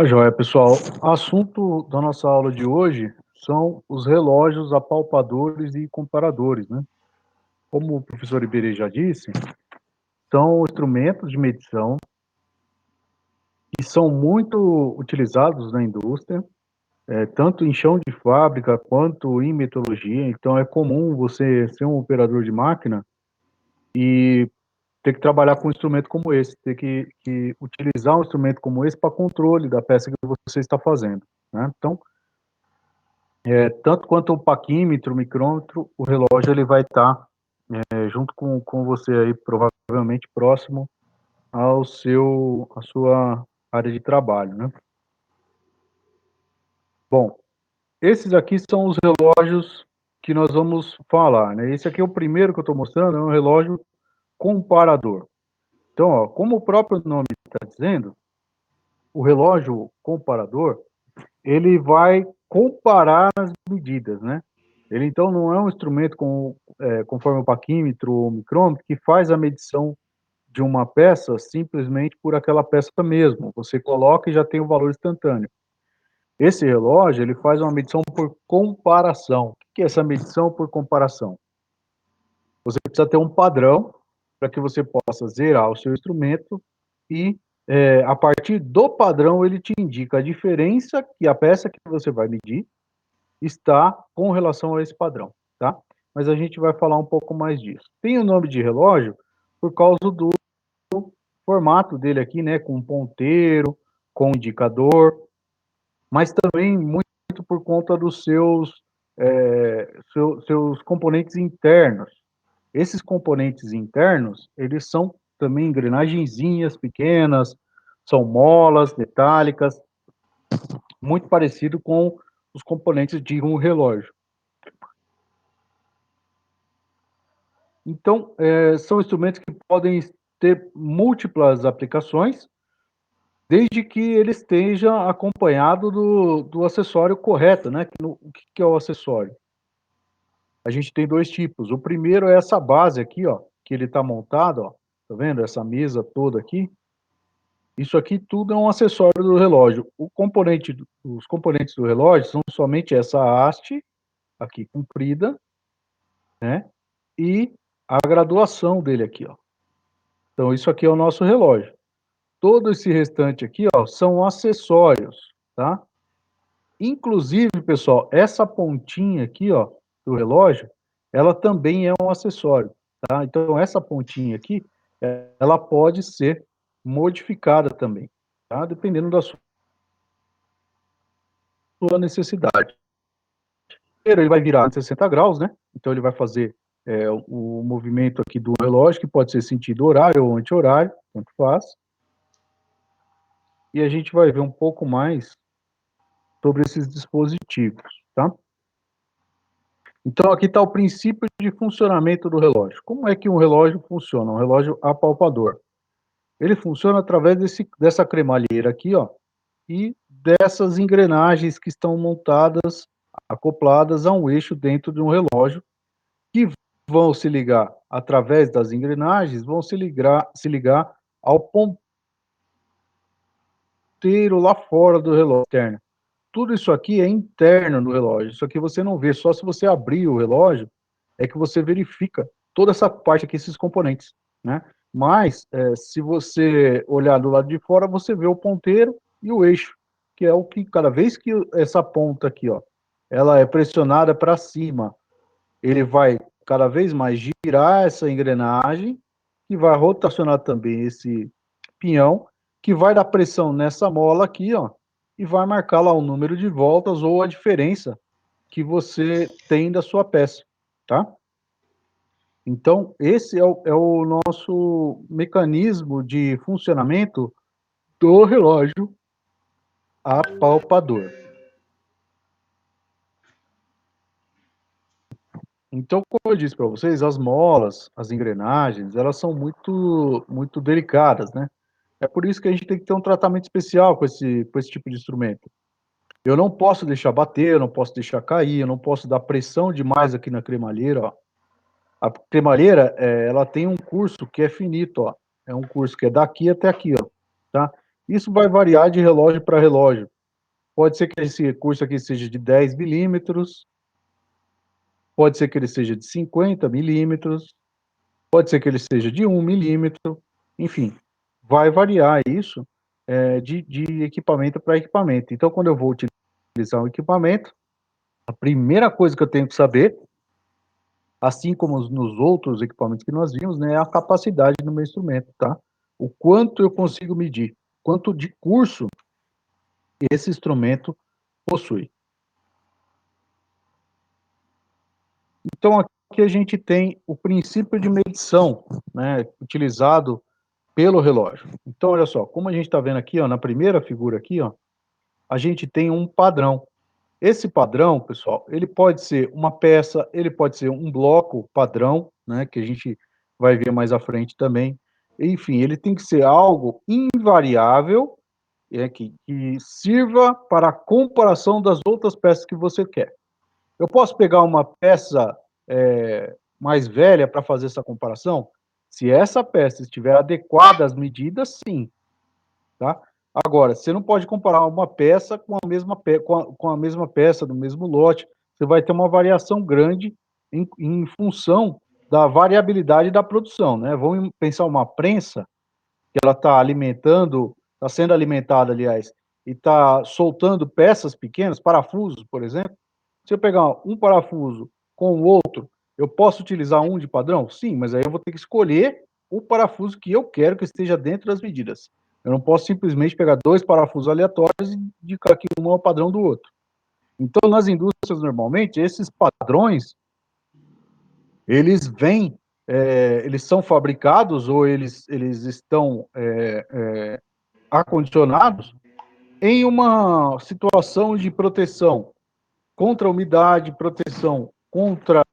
Tá joia, pessoal. Assunto da nossa aula de hoje são os relógios apalpadores e comparadores, né? Como o professor Iberê já disse, são instrumentos de medição que são muito utilizados na indústria, tanto em chão de fábrica quanto em metrologia. Então, é comum você ser um operador de máquina e ter que trabalhar com um instrumento como esse, ter que utilizar um instrumento como esse para controle da peça que você está fazendo, né? Então, tanto quanto o paquímetro, o micrômetro, o relógio ele vai estar junto com você aí, provavelmente próximo à sua área de trabalho, né? Bom, esses aqui são os relógios que nós vamos falar, né? Esse aqui é o primeiro que eu estou mostrando, é um relógio comparador. Então, ó, como o próprio nome está dizendo, o relógio comparador, ele vai comparar as medidas, né? Ele, então, não é um instrumento conforme o paquímetro ou o micrômetro que faz a medição de uma peça simplesmente por aquela peça mesmo. Você coloca e já tem o valor instantâneo. Esse relógio, ele faz uma medição por comparação. O que é essa medição por comparação? Você precisa ter um padrão para que você possa zerar o seu instrumento e, a partir do padrão, ele te indica a diferença que a peça que você vai medir está com relação a esse padrão, tá? Mas a gente vai falar um pouco mais disso. Tem o nome de relógio por causa do formato dele aqui, né, com ponteiro, com indicador, mas também muito por conta dos seus componentes internos. Esses componentes internos, eles são também engrenagenzinhas pequenas, são molas metálicas, muito parecido com os componentes de um relógio. Então, são instrumentos que podem ter múltiplas aplicações, desde que ele esteja acompanhado do acessório correto, né? O que é o acessório? A gente tem dois tipos. O primeiro é essa base aqui, ó, que ele está montado, ó. Tá vendo? Essa mesa toda aqui. Isso aqui tudo é um acessório do relógio. Os componentes do relógio são somente essa haste aqui comprida, né? E a graduação dele aqui, ó. Então, isso aqui é o nosso relógio. Todo esse restante aqui, ó, são acessórios, tá? Inclusive, pessoal, essa pontinha aqui, ó, do relógio, ela também é um acessório, tá? Então, essa pontinha aqui, ela pode ser modificada também, tá? Dependendo da sua necessidade. Ele vai virar 60 graus, né? Então, ele vai fazer o movimento aqui do relógio, que pode ser sentido horário ou anti-horário, tanto faz. E a gente vai ver um pouco mais sobre esses dispositivos, tá? Então, aqui está o princípio de funcionamento do relógio. Como é que um relógio funciona? Um relógio apalpador. Ele funciona através dessa cremalheira aqui, ó, e dessas engrenagens que estão montadas, acopladas a um eixo dentro de um relógio, que vão se ligar através das engrenagens, vão se ligar ao ponteiro lá fora do relógio externo. Tudo isso aqui é interno no relógio. Isso aqui você não vê, só se você abrir o relógio é que você verifica toda essa parte aqui, esses componentes, né? Mas, se você olhar do lado de fora, você vê o ponteiro e o eixo, que é o que, cada vez que essa ponta aqui, ó, ela é pressionada para cima, ele vai cada vez mais girar essa engrenagem, que vai rotacionar também esse pinhão, que vai dar pressão nessa mola aqui, ó, e vai marcar lá o número de voltas ou a diferença que você tem da sua peça, tá? Então, esse é o nosso mecanismo de funcionamento do relógio apalpador. Então, como eu disse para vocês, as molas, as engrenagens, elas são muito, muito delicadas, né? É por isso que a gente tem que ter um tratamento especial com esse tipo de instrumento. Eu não posso deixar bater, eu não posso deixar cair, eu não posso dar pressão demais aqui na cremalheira, ó. A cremalheira, ela tem um curso que é finito, ó. É um curso que é daqui até aqui, ó, tá? Isso vai variar de relógio para relógio. Pode ser que esse recurso aqui seja de 10 milímetros, pode ser que ele seja de 50 milímetros, pode ser que ele seja de 1 milímetro, enfim, vai variar isso de equipamento para equipamento. Então, quando eu vou utilizar um equipamento, a primeira coisa que eu tenho que saber, assim como nos outros equipamentos que nós vimos, né, é a capacidade do meu instrumento, tá? O quanto eu consigo medir, quanto de curso esse instrumento possui. Então, aqui a gente tem o princípio de medição, né, utilizado pelo relógio. Então, olha só, como a gente está vendo aqui, ó, na primeira figura aqui, ó, a gente tem um padrão. Esse padrão, pessoal, ele pode ser uma peça, ele pode ser um bloco padrão, né, que a gente vai ver mais à frente também. Enfim, ele tem que ser algo invariável, que sirva para a comparação das outras peças que você quer. Eu posso pegar uma peça mais velha para fazer essa comparação? Se essa peça estiver adequada às medidas, sim. Tá? Agora, você não pode comparar uma peça com a mesma, com a mesma peça do mesmo lote. Você vai ter uma variação grande em função da variabilidade da produção. Né? Vamos pensar uma prensa que ela está alimentando, está sendo alimentada, aliás, e está soltando peças pequenas, parafusos, por exemplo. Se eu pegar um parafuso com o outro, eu posso utilizar um de padrão? Sim, mas aí eu vou ter que escolher o parafuso que eu quero que esteja dentro das medidas. Eu não posso simplesmente pegar dois parafusos aleatórios e indicar que um é o padrão do outro. Então, nas indústrias, normalmente, esses padrões, eles vêm, eles são fabricados ou eles estão acondicionados em uma situação de proteção contra a umidade, proteção contra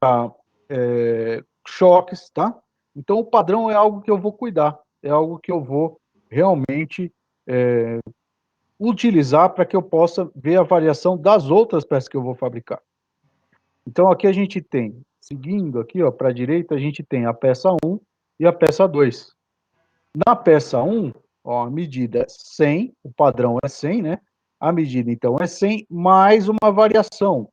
choques, tá? Então, o padrão é algo que eu vou cuidar, é algo que eu vou realmente utilizar para que eu possa ver a variação das outras peças que eu vou fabricar. Então, aqui a gente tem, seguindo aqui, ó, para a direita, a gente tem a peça 1 e a peça 2. Na peça 1, ó, a medida é 100, o padrão é 100, né? A medida, então, é 100 mais uma variação.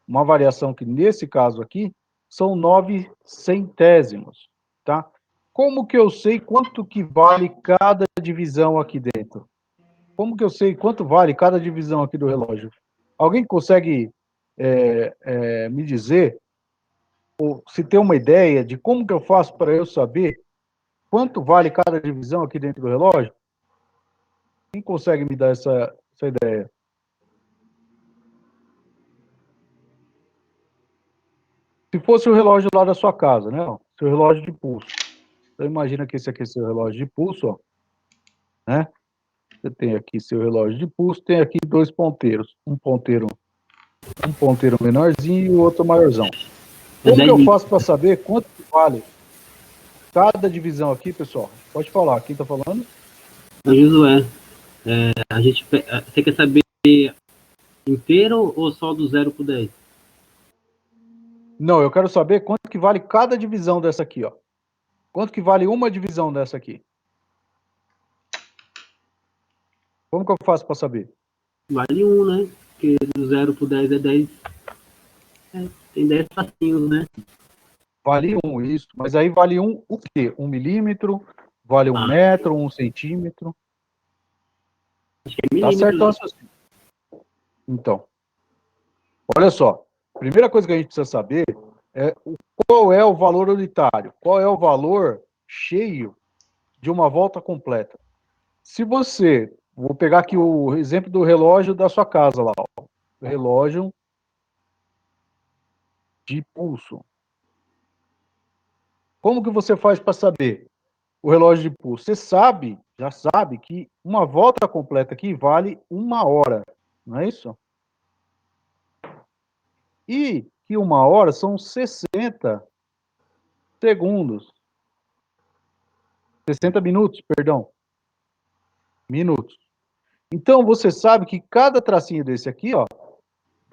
Uma variação que, nesse caso aqui, são 9 centésimos, tá? Como que eu sei quanto que vale cada divisão aqui dentro? Como que eu sei quanto vale cada divisão aqui do relógio? Alguém consegue me dizer, ou se tem uma ideia de como que eu faço para eu saber quanto vale cada divisão aqui dentro do relógio? Quem consegue me dar essa ideia? Se fosse o relógio lá da sua casa, né? Ó, seu relógio de pulso. Então, imagina que esse aqui é seu relógio de pulso, ó, né? Você tem aqui seu relógio de pulso, tem aqui dois ponteiros. Um ponteiro menorzinho e o outro maiorzão. Como que eu faço para saber quanto vale cada divisão aqui, pessoal? Pode falar, quem está falando? O Josué, você quer saber inteiro ou só do 0 para o 10? Não, eu quero saber quanto que vale cada divisão dessa aqui, ó. Quanto que vale uma divisão dessa aqui? Como que eu faço para saber? Vale 1, né? Porque do 0 para o 10 é 10. Tem 10 passinhos, né? Vale um, isso. Mas aí vale um o quê? 1 milímetro? Vale 1 metro, 1 centímetro? Acho que é Tá milímetro, certo o né? raciocínio. Então, olha só. Primeira coisa que a gente precisa saber é qual é o valor unitário, qual é o valor cheio de uma volta completa. Se você, vou pegar aqui o exemplo do relógio da sua casa lá, ó, relógio de pulso. Como que você faz para saber o relógio de pulso? Você sabe, já sabe que uma volta completa aqui vale 1 hora, não é isso? E que 1 hora são 60 segundos. 60 minutos, perdão. Minutos. Então, você sabe que cada tracinho desse aqui, ó,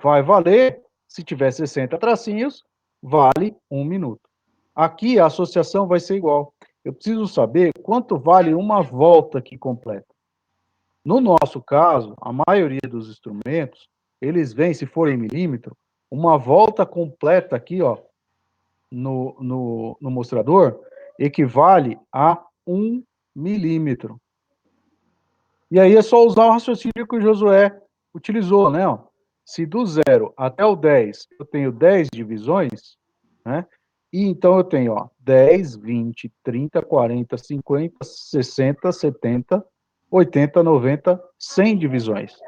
vai valer, se tiver 60 tracinhos, vale 1 minuto. Aqui a associação vai ser igual. Eu preciso saber quanto vale uma volta aqui completa. No nosso caso, a maioria dos instrumentos, eles vêm, se for em milímetro, uma volta completa aqui, ó, no mostrador, equivale a 1 milímetro. E aí é só usar o raciocínio que o Josué utilizou, né? Ó. Se do 0 até o 10 eu tenho 10 divisões, né? E então eu tenho, ó, 10, 20, 30, 40, 50, 60, 70, 80, 90, 100 divisões.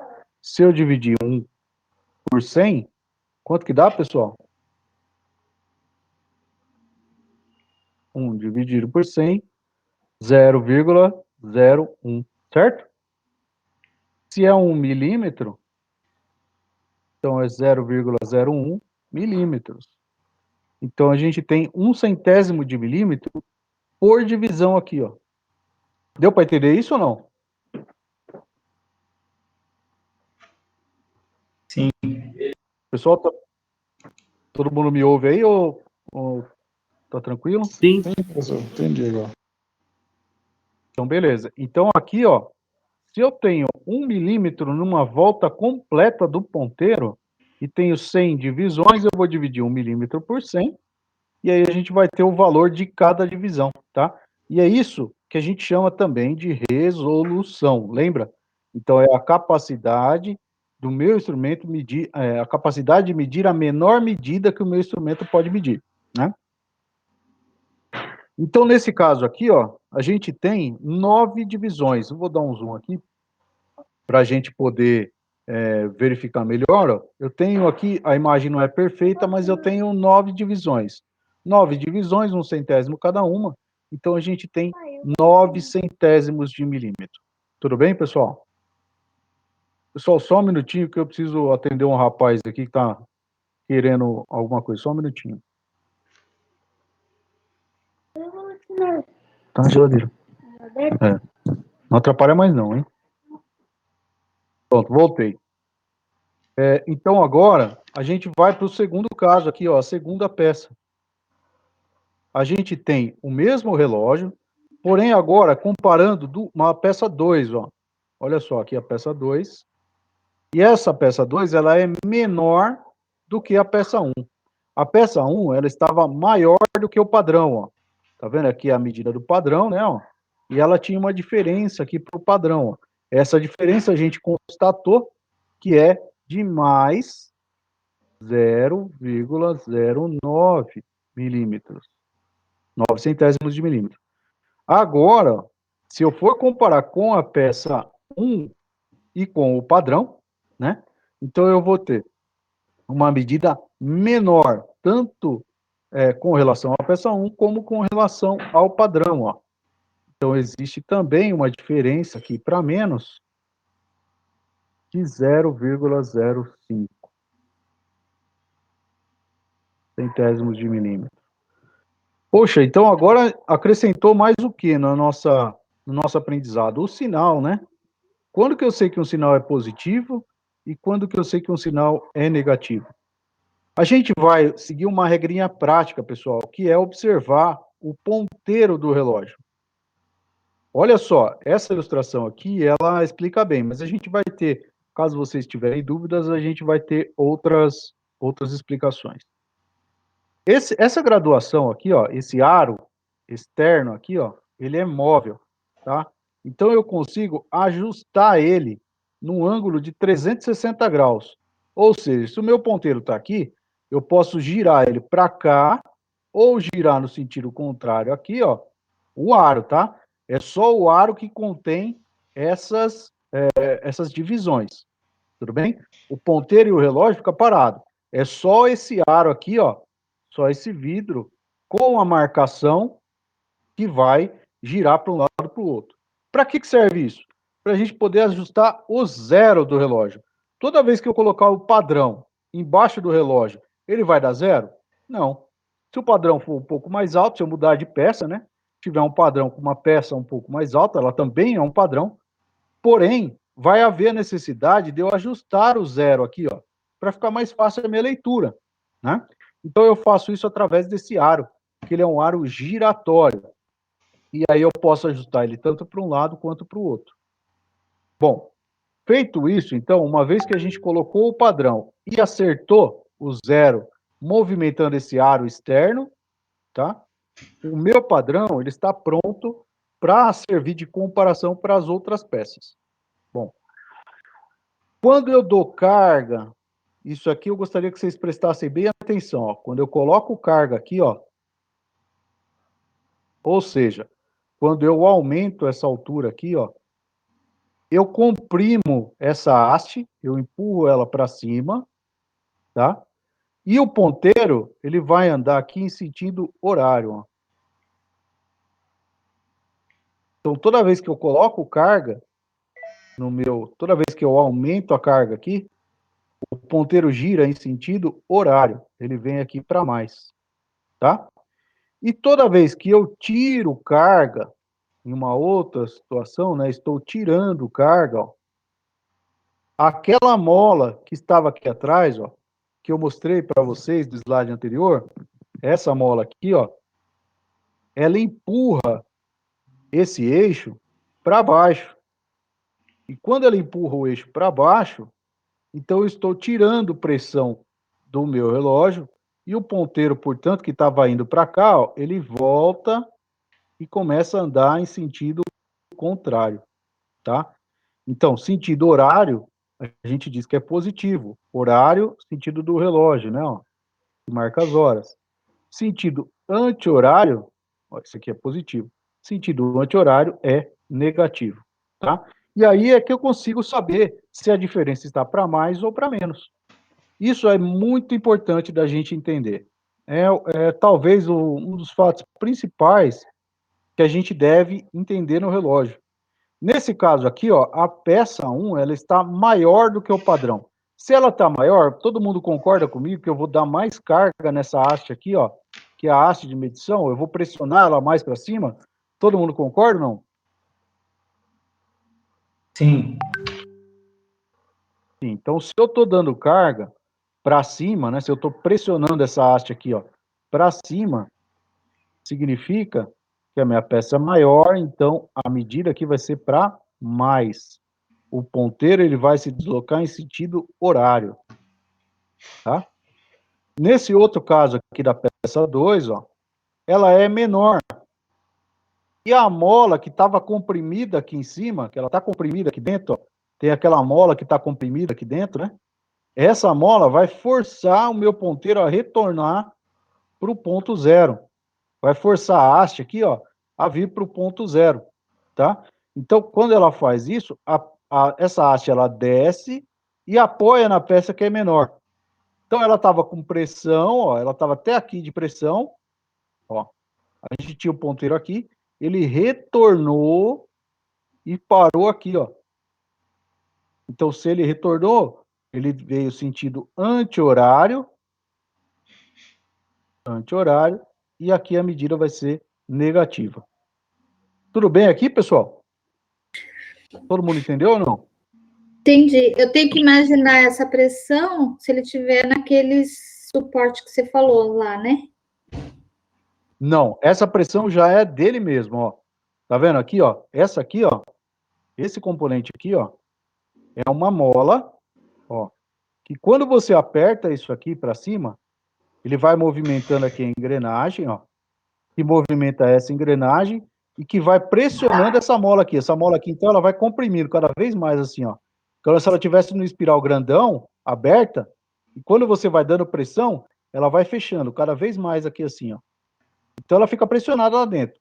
Se eu dividir 1 por 100, quanto que dá, pessoal? 1 dividido por 100, 0,01, certo? Se é 1 milímetro, então é 0,01 milímetros. Então, a gente tem 1/100º de milímetro por divisão aqui, ó. Deu para entender isso ou não? Sim. Pessoal, todo mundo me ouve aí ou tá tranquilo? Sim. Sim, professor. Entendi agora. Então, beleza. Então, aqui, ó, se eu tenho 1 milímetro numa volta completa do ponteiro e tenho 100 divisões, eu vou dividir 1 milímetro por 100, e aí a gente vai ter o valor de cada divisão, tá? E é isso que a gente chama também de resolução, lembra? Então, é a capacidade do meu instrumento medir, a capacidade de medir a menor medida que o meu instrumento pode medir, né? Então, nesse caso aqui, ó, a gente tem 9 divisões. Eu vou dar um zoom aqui para a gente poder verificar melhor. Ó. Eu tenho aqui, a imagem não é perfeita, mas eu tenho 9 divisões. 9 divisões, 1/100º cada uma. Então, a gente tem 9/100º de milímetro. Tudo bem, pessoal? Pessoal, só um minutinho que eu preciso atender um rapaz aqui que está querendo alguma coisa. Só um minutinho. Tá na geladeira. É. Não atrapalha mais não, hein? Pronto, voltei. Então, agora, a gente vai para o segundo caso aqui, ó, a segunda peça. A gente tem o mesmo relógio, porém, agora, comparando uma peça 2, ó. Olha só, aqui a peça 2. E essa peça 2, ela é menor do que a peça 1. A peça 1, ela estava maior do que o padrão, ó. Tá vendo aqui a medida do padrão, né, ó? E ela tinha uma diferença aqui para o padrão, ó. Essa diferença a gente constatou que é de mais 0,09 milímetros. 9/100º de milímetro. Agora, se eu for comparar com a peça 1 e com o padrão, né? Então eu vou ter uma medida menor, tanto com relação à peça 1, como com relação ao padrão, ó. Então existe também uma diferença aqui para menos de 0,05 centésimos de milímetro. Poxa, então agora acrescentou mais o que no nosso aprendizado? O sinal, né? Quando que eu sei que um sinal é positivo e quando que eu sei que um sinal é negativo? A gente vai seguir uma regrinha prática, pessoal, que é observar o ponteiro do relógio. Olha só, essa ilustração aqui, ela explica bem, mas a gente vai ter, caso vocês tiverem dúvidas, a gente vai ter outras explicações. Essa graduação aqui, ó, esse aro externo aqui, ó, ele é móvel, tá? Então eu consigo ajustar ele num ângulo de 360 graus. Ou seja, se o meu ponteiro está aqui, eu posso girar ele para cá ou girar no sentido contrário aqui, ó, o aro, tá? É só o aro que contém essas divisões, tudo bem? O ponteiro e o relógio ficam parados. É só esse aro aqui, ó, só esse vidro com a marcação que vai girar para um lado e para o outro. Para que serve isso? Para a gente poder ajustar o zero do relógio. Toda vez que eu colocar o padrão embaixo do relógio, ele vai dar zero? Não. Se o padrão for um pouco mais alto, se eu mudar de peça, né? Tiver um padrão com uma peça um pouco mais alta, ela também é um padrão. Porém, vai haver a necessidade de eu ajustar o zero aqui, ó, para ficar mais fácil a minha leitura, né? Então eu faço isso através desse aro, que ele é um aro giratório. E aí eu posso ajustar ele tanto para um lado quanto para o outro. Bom, feito isso, então, uma vez que a gente colocou o padrão e acertou o zero, movimentando esse aro externo, tá? O meu padrão, ele está pronto para servir de comparação para as outras peças. Bom, quando eu dou carga, isso aqui eu gostaria que vocês prestassem bem atenção, ó. Quando eu coloco carga aqui, ó, ou seja, quando eu aumento essa altura aqui, ó, eu comprimo essa haste, eu empurro ela para cima, tá? E o ponteiro, ele vai andar aqui em sentido horário, ó. Então, toda vez que eu coloco carga toda vez que eu aumento a carga aqui, o ponteiro gira em sentido horário, ele vem aqui para mais, tá? E toda vez que eu tiro carga, em uma outra situação, né, estou tirando carga, ó, aquela mola que estava aqui atrás, ó, que eu mostrei para vocês do slide anterior, essa mola aqui, ó, ela empurra esse eixo para baixo. E quando ela empurra o eixo para baixo, então eu estou tirando pressão do meu relógio e o ponteiro, portanto, que estava indo para cá, ó, ele volta e começa a andar em sentido contrário, tá? Então, sentido horário, a gente diz que é positivo. Horário, sentido do relógio, né? Ó, que marca as horas. Sentido anti-horário, ó, isso aqui é positivo. Sentido anti-horário é negativo, tá? E aí é que eu consigo saber se a diferença está para mais ou para menos. Isso é muito importante da gente entender. É talvez um dos fatos principais que a gente deve entender no relógio. Nesse caso aqui, ó, a peça 1, ela está maior do que o padrão. Se ela está maior, todo mundo concorda comigo que eu vou dar mais carga nessa haste aqui, ó, que é a haste de medição, eu vou pressionar ela mais para cima? Todo mundo concorda ou não? Sim. Sim, então, se eu estou dando carga para cima, né, se eu estou pressionando essa haste aqui, ó, para cima, significa que a minha peça é maior, então a medida aqui vai ser para mais. O ponteiro ele vai se deslocar em sentido horário, tá? Nesse outro caso aqui da peça 2, ó, ela é menor. E a mola que estava comprimida aqui em cima, que ela está comprimida aqui dentro, ó, tem aquela mola que está comprimida aqui dentro, né? Essa mola vai forçar o meu ponteiro a retornar para o ponto zero. Vai forçar a haste aqui, ó, a vir para o ponto zero, tá? Então, quando ela faz isso, essa haste ela desce e apoia na peça que é menor. Então, ela estava com pressão, ó, ela estava até aqui de pressão, ó. A gente tinha o ponteiro aqui, ele retornou e parou aqui, ó. Então, se ele retornou, ele veio sentido anti-horário, e aqui a medida vai ser negativa. Tudo bem aqui, pessoal? Todo mundo entendeu ou não? Entendi. Eu tenho que imaginar essa pressão se ele tiver naquele suporte que você falou lá, né? Não, essa pressão já é dele mesmo, ó. Tá vendo aqui, ó? Essa aqui, ó, esse componente aqui, ó, é uma mola, ó, que quando você aperta isso aqui para cima, ele vai movimentando aqui a engrenagem, ó, que movimenta essa engrenagem e que vai pressionando essa mola aqui. Essa mola aqui, então, ela vai comprimindo cada vez mais assim, ó. Então, se ela tivesse no espiral grandão, aberta, e quando você vai dando pressão, ela vai fechando cada vez mais aqui assim, ó. Então, ela fica pressionada lá dentro.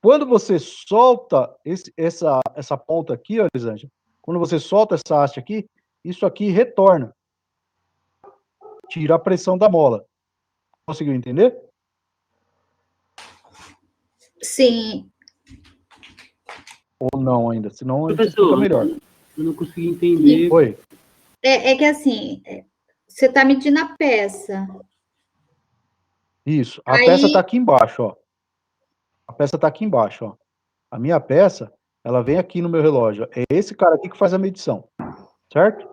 Quando você solta essa ponta aqui, ó, Elisângela, quando você solta essa haste aqui, isso aqui retorna. Tira a pressão da mola. Conseguiu entender? Sim. Ou não ainda? Senão a gente Professor, fica melhor. eu não consegui entender. Oi. É que assim, você está medindo a peça. Isso. A peça está aqui embaixo, ó. A peça está aqui embaixo, ó. A minha peça, ela vem aqui no meu relógio. É esse cara aqui que faz a medição, certo?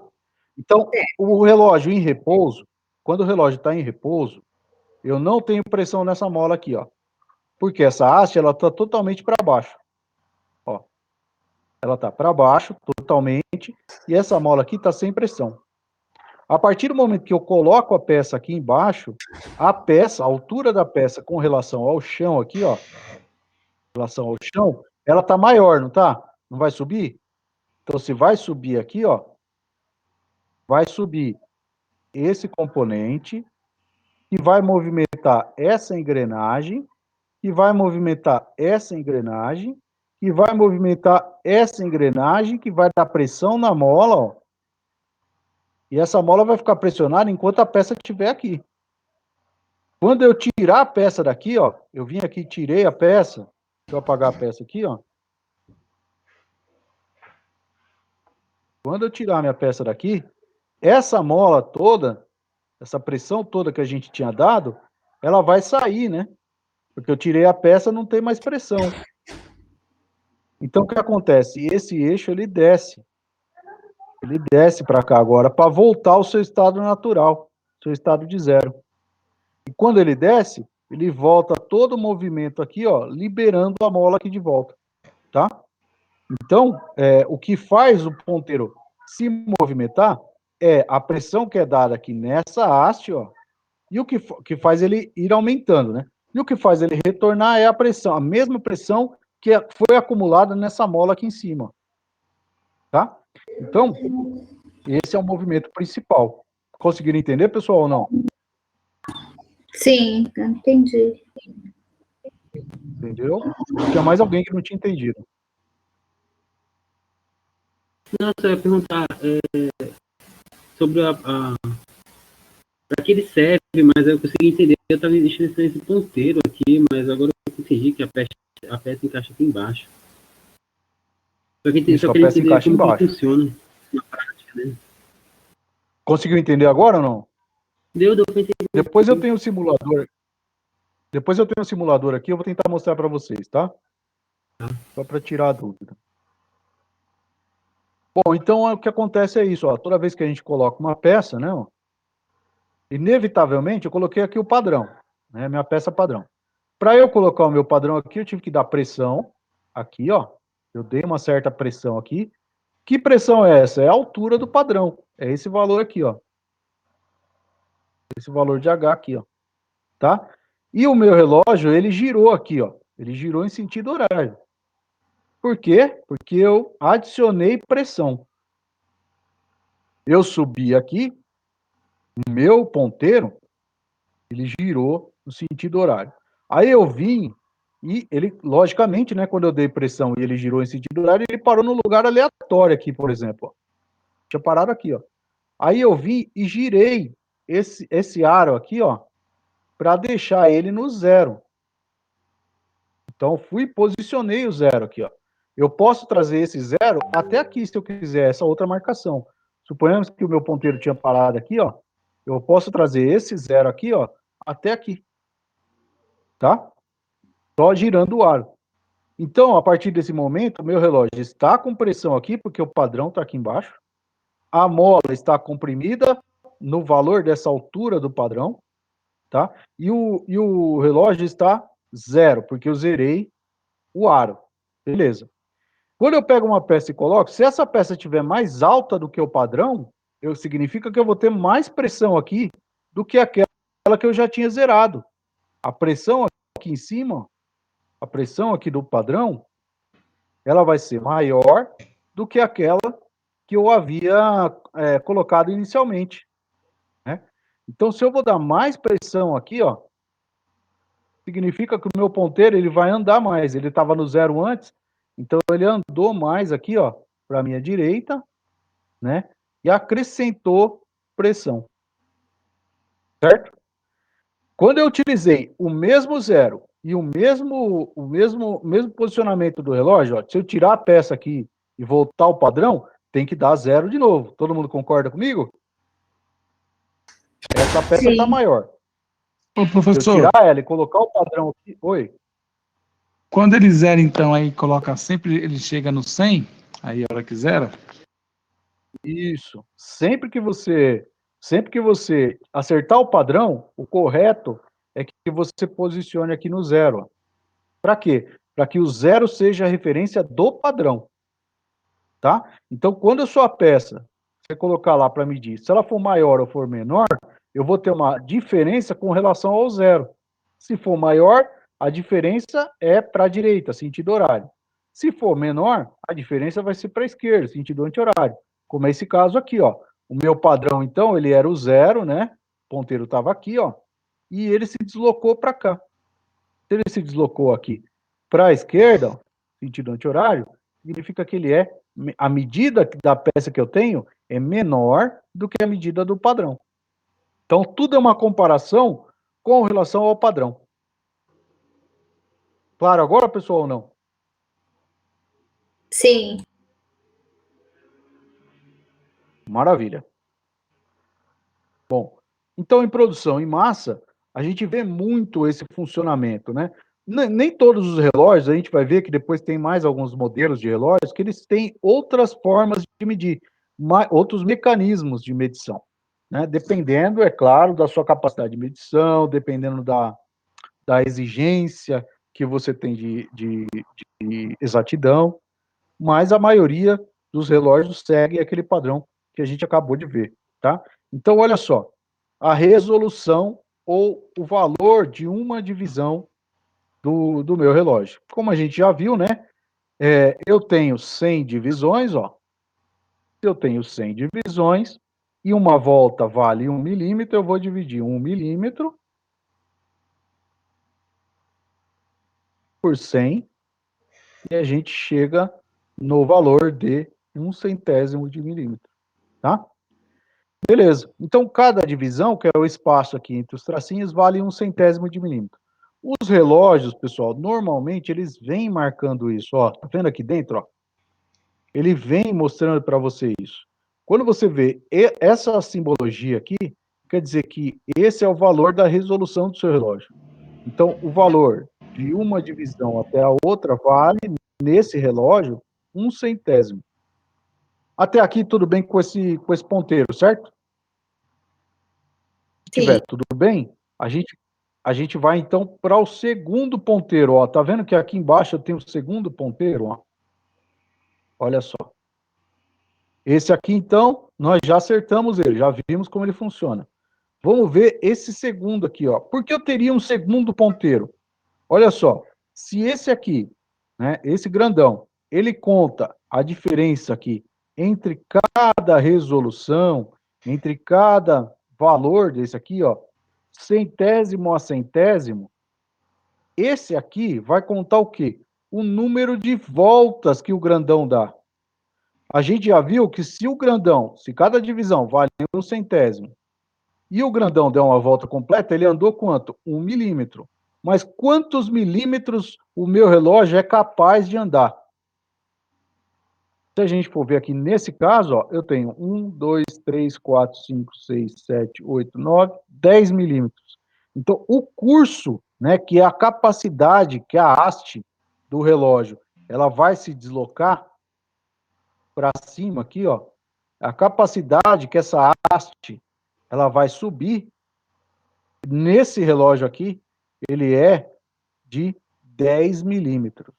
Então, o relógio em repouso, quando o relógio está em repouso, eu não tenho pressão nessa mola aqui, ó. Porque essa haste, ela está totalmente para baixo, ó. ela está para baixo, totalmente, e essa mola aqui está sem pressão. A partir do momento que eu coloco a peça aqui embaixo, a altura da peça com relação ao chão aqui, ó, em relação ao chão, ela está maior, não está? Não vai subir? Então, se vai subir aqui, ó, vai subir esse componente, que vai movimentar essa engrenagem, que vai movimentar essa engrenagem, que vai movimentar essa engrenagem, que vai dar pressão na mola, ó. E essa mola vai ficar pressionada enquanto a peça estiver aqui. Quando eu tirar a peça daqui, ó, eu vim aqui, tirei a peça, deixa eu apagar a peça aqui, ó. Quando eu tirar minha peça daqui, essa mola toda, essa pressão toda que a gente tinha dado, ela vai sair, né? Porque eu tirei a peça, não tem mais pressão. Então, o que acontece? Esse eixo, ele desce. Ele desce para cá agora, para voltar ao seu estado natural, seu estado de zero. E quando ele desce, ele volta todo o movimento aqui, ó, liberando a mola aqui de volta, tá? Então, o que faz o ponteiro se movimentar é a pressão que é dada aqui nessa haste, ó, e o que faz ele ir aumentando, né? E o que faz ele retornar é a pressão, a mesma pressão que foi acumulada nessa mola aqui em cima, tá? Então, esse é o movimento principal. Conseguiram entender, pessoal, ou não? Sim, entendi. Entendeu? Tinha mais alguém que não tinha entendido. Nossa, eu ia perguntar sobre para que ele serve, mas eu consegui entender. Eu estava mexendo nesse ponteiro aqui, mas agora eu entendi que a peça encaixa aqui embaixo. Isso, Só a queria peça entender encaixa como que embaixo. funciona na prática, né? Conseguiu entender agora ou não? Deu para entender. Depois eu tenho um simulador. Depois eu tenho um simulador aqui, eu vou tentar mostrar para vocês, tá? Só para tirar a dúvida. Bom, então o que acontece é isso, ó. Toda vez que a gente coloca uma peça, né, ó, inevitavelmente eu coloquei aqui o padrão, né, minha peça padrão. Para eu colocar o meu padrão aqui, eu tive que dar pressão aqui, ó. Eu dei uma certa pressão aqui. Que pressão é essa? É a altura do padrão. É esse valor aqui, ó. Esse valor de H aqui, ó. Tá? E o meu relógio, ele girou aqui, ó. Ele girou em sentido horário. Por quê? Porque eu adicionei pressão. Eu subi aqui, o meu ponteiro, ele girou no sentido horário. Aí eu vim e ele, logicamente, né, quando eu dei pressão e ele girou em sentido horário, ele parou no lugar aleatório aqui, por exemplo. Ó. Tinha parado aqui, ó. Aí eu vim e girei esse aro aqui, ó, para deixar ele no zero. Então, fui e posicionei o zero aqui, ó. Eu posso trazer esse zero até aqui, se eu quiser, essa outra marcação. Suponhamos que o meu ponteiro tinha parado aqui, ó. Eu posso trazer esse zero aqui, ó, até aqui. Tá? Só girando o aro. Então, a partir desse momento, o meu relógio está com pressão aqui, porque o padrão está aqui embaixo. A mola está comprimida no valor dessa altura do padrão, tá? E o relógio está zero, porque eu zerei o aro. Beleza. Quando eu pego uma peça e coloco, se essa peça estiver mais alta do que o padrão, significa que eu vou ter mais pressão aqui do que aquela que eu já tinha zerado. A pressão aqui em cima, a pressão aqui do padrão, ela vai ser maior do que aquela que eu havia colocado inicialmente. Né? Então, se eu vou dar mais pressão aqui, ó, significa que o meu ponteiro ele vai andar mais. Ele estava no zero antes, então ele andou mais aqui, ó, para a minha direita, né? E acrescentou pressão. Certo? Quando eu utilizei o mesmo zero e o mesmo posicionamento do relógio, ó, se eu tirar a peça aqui e voltar ao padrão, tem que dar zero de novo. Todo mundo concorda comigo? Essa peça está maior. Ô, professor, se eu tirar ela e colocar o padrão aqui... Oi? Quando ele zera, então, aí coloca sempre, ele chega no 100, aí a hora que zera? Isso. Sempre que você acertar o padrão, o correto é que você posicione aqui no zero. Para quê? Para que o zero seja a referência do padrão. tá? Então, quando a sua peça, você colocar lá para medir, se ela for maior ou for menor, eu vou ter uma diferença com relação ao zero. Se for maior, a diferença é para a direita, sentido horário. Se for menor, a diferença vai ser para a esquerda, sentido anti-horário. Como é esse caso aqui, ó. O meu padrão, então, ele era o zero, né? O ponteiro estava aqui, ó. E ele se deslocou para cá. Se ele se deslocou aqui para a esquerda, sentido anti-horário, significa que ele é, a medida da peça que eu tenho é menor do que a medida do padrão. Então, tudo é uma comparação com relação ao padrão. Claro agora, pessoal, ou não? Sim. Maravilha. Bom, então em produção em massa, a gente vê muito esse funcionamento, né? Nem todos os relógios, a gente vai ver que depois tem mais alguns modelos de relógios que eles têm outras formas de medir, outros mecanismos de medição, né? Dependendo, é claro, da sua capacidade de medição, dependendo da exigência que você tem de exatidão, mas a maioria dos relógios segue aquele padrão que a gente acabou de ver, tá? Então, olha só, a resolução ou o valor de uma divisão do meu relógio. Como a gente já viu, né? Eu tenho 100 divisões, ó. Se eu tenho 100 divisões e uma volta vale 1 milímetro, eu vou dividir 1 milímetro por 100 e a gente chega no valor de 1/100 de milímetro, tá? Beleza. Então, cada divisão, que é o espaço aqui entre os tracinhos, vale 1/100 de milímetro. Os relógios, pessoal, normalmente eles vêm marcando isso, ó. Tá vendo aqui dentro, ó? Ele vem mostrando para você isso. Quando você vê essa simbologia aqui, quer dizer que esse é o valor da resolução do seu relógio. Então, o valor de uma divisão até a outra vale, nesse relógio, 1/100. Até aqui, tudo bem com esse ponteiro, certo? Se Sim. tiver tudo bem, a gente vai então para o segundo ponteiro, ó. Tá vendo que aqui embaixo eu tenho o segundo ponteiro, ó? Olha só. Esse aqui, então, nós já acertamos ele, já vimos como ele funciona. Vamos ver esse segundo aqui, ó. Por que eu teria um segundo ponteiro? Olha só, se esse aqui, né, esse grandão, ele conta a diferença aqui entre cada resolução, entre cada valor desse aqui, ó, centésimo a centésimo, esse aqui vai contar o quê? O número de voltas que o grandão dá. A gente já viu que se o grandão, se cada divisão vale 1/100, e o grandão der uma volta completa, ele andou quanto? 1 milímetro. Mas quantos milímetros o meu relógio é capaz de andar? Se a gente for ver aqui nesse caso, ó, eu tenho 1, 2, 3, 4, 5, 6, 7, 8, 9, 10 milímetros. Então, o curso, né, que é a capacidade, que é a haste do relógio, ela vai se deslocar para cima aqui, ó. A capacidade que essa haste ela vai subir, nesse relógio aqui, ele é de 10 milímetros.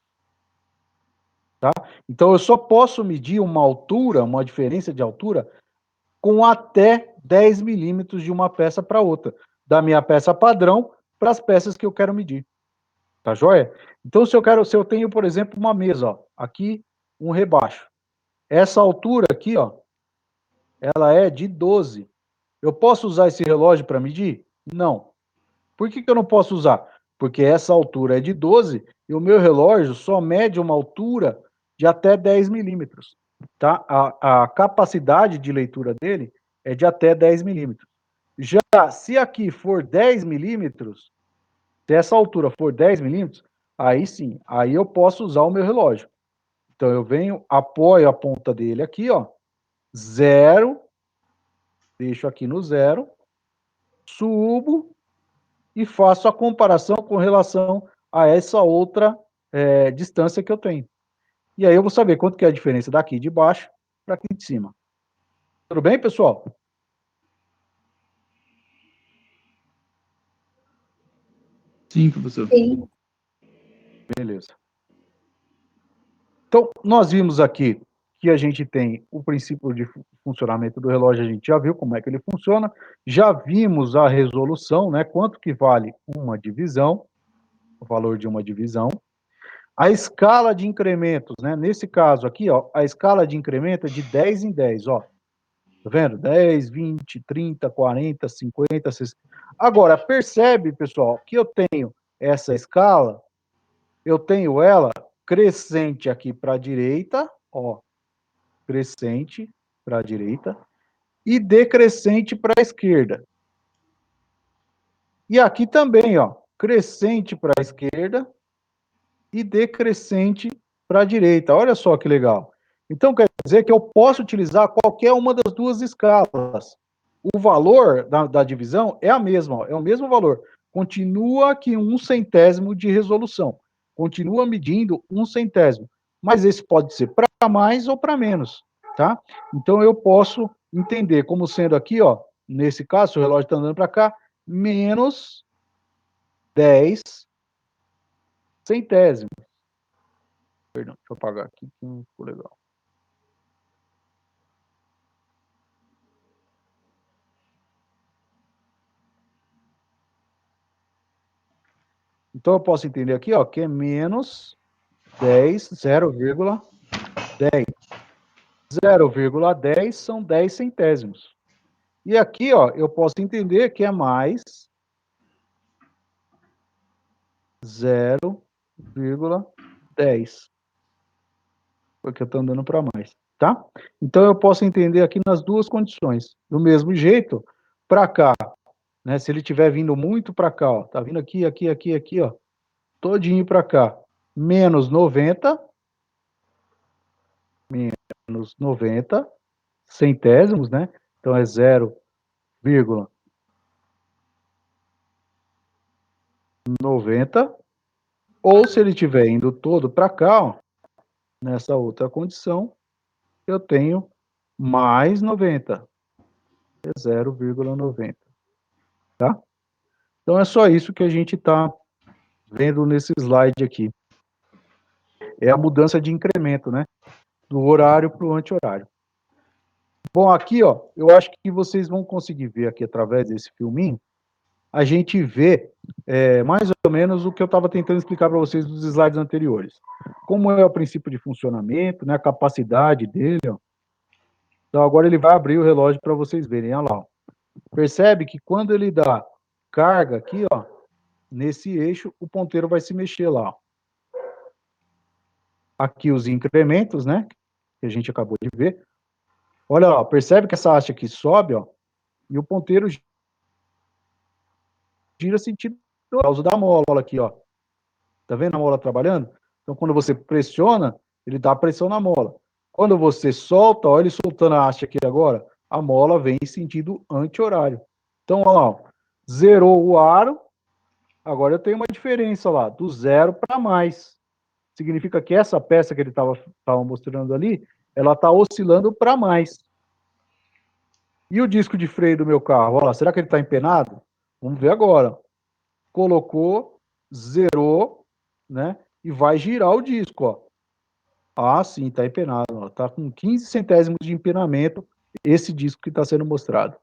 Tá? Então, eu só posso medir uma altura, uma diferença de altura, com até 10 milímetros de uma peça para outra. Da minha peça padrão para as peças que eu quero medir. Tá joia? Então, se eu tenho, por exemplo, uma mesa, ó, aqui, um rebaixo. Essa altura aqui, ó, ela é de 12. Eu posso usar esse relógio para medir? Não. Por que eu não posso usar? Porque essa altura é de 12 e o meu relógio só mede uma altura de até 10 milímetros. Tá? A capacidade de leitura dele é de até 10 milímetros. Já se aqui for 10 milímetros, se essa altura for 10 milímetros, aí sim, aí eu posso usar o meu relógio. Então eu venho, apoio a ponta dele aqui, ó, 0, deixo aqui no 0, subo e faço a comparação com relação a essa outra distância que eu tenho. E aí eu vou saber quanto que é a diferença daqui de baixo para aqui de cima. Tudo bem, pessoal? Sim, professor. Sim. Beleza. Então, nós vimos aqui que a gente tem o princípio de funcionamento do relógio, a gente já viu como é que ele funciona, já vimos a resolução, né? Quanto que vale uma divisão, o valor de uma divisão. A escala de incrementos, né? Nesse caso aqui, ó, a escala de incremento é de 10 em 10, ó. Tá vendo? 10, 20, 30, 40, 50, 60. Agora, percebe, pessoal, que eu tenho essa escala, eu tenho ela crescente aqui para a direita, ó, crescente para a direita, e decrescente para a esquerda. E aqui também, ó, crescente para a esquerda e decrescente para a direita. Olha só que legal. Então, quer dizer que eu posso utilizar qualquer uma das duas escalas. O valor da divisão é a mesma, ó, é o mesmo valor. Continua aqui 1/100º de resolução. Continua medindo 1/100º. Mas esse pode ser para mais ou para menos, tá? Então, eu posso entender como sendo aqui, ó, nesse caso, se o relógio está andando para cá, menos 10 centésimos. Perdão, deixa eu apagar aqui, que não ficou legal. Então, eu posso entender aqui, ó, que é menos 10, 0,10. 0,10 são 10 centésimos. E aqui, ó, eu posso entender que é mais 0,10. Porque eu estou andando para mais, tá? Então, eu posso entender aqui nas duas condições. Do mesmo jeito, para cá, né? Se ele estiver vindo muito para cá, ó, tá vindo aqui, aqui, aqui, aqui, ó, todinho para cá, menos 90 centésimos, né? Então, é 0,90. Ou se ele estiver indo todo para cá, ó, nessa outra condição, eu tenho mais 90. É 0,90. Tá? Então, é só isso que a gente está vendo nesse slide aqui. É a mudança de incremento, né? Do horário para o anti-horário. Bom, aqui, ó, eu acho que vocês vão conseguir ver aqui através desse filminho, a gente vê mais ou menos o que eu estava tentando explicar para vocês nos slides anteriores. Como é o princípio de funcionamento, né, a capacidade dele, ó. Então, agora ele vai abrir o relógio para vocês verem, olha lá. Ó. Percebe que quando ele dá carga aqui, ó, nesse eixo, o ponteiro vai se mexer lá. Ó. Aqui os incrementos, né, que a gente acabou de ver. Olha lá, percebe que essa haste aqui sobe, ó, e o ponteiro gira sentido por causa da mola aqui, ó. Tá vendo a mola trabalhando? Então, quando você pressiona, ele dá pressão na mola. Quando você solta, olha ele soltando a haste aqui agora, a mola vem em sentido anti-horário. Então, ó, zerou o aro, agora eu tenho uma diferença lá, do zero para mais. Significa que essa peça que ele estava mostrando ali, ela está oscilando para mais. E o disco de freio do meu carro? Olha lá, será que ele está empenado? Vamos ver agora. Colocou, zerou, né? E vai girar o disco, ó. Ah, sim, está empenado. Ó. Tá com 15 centésimos de empenamento esse disco que está sendo mostrado.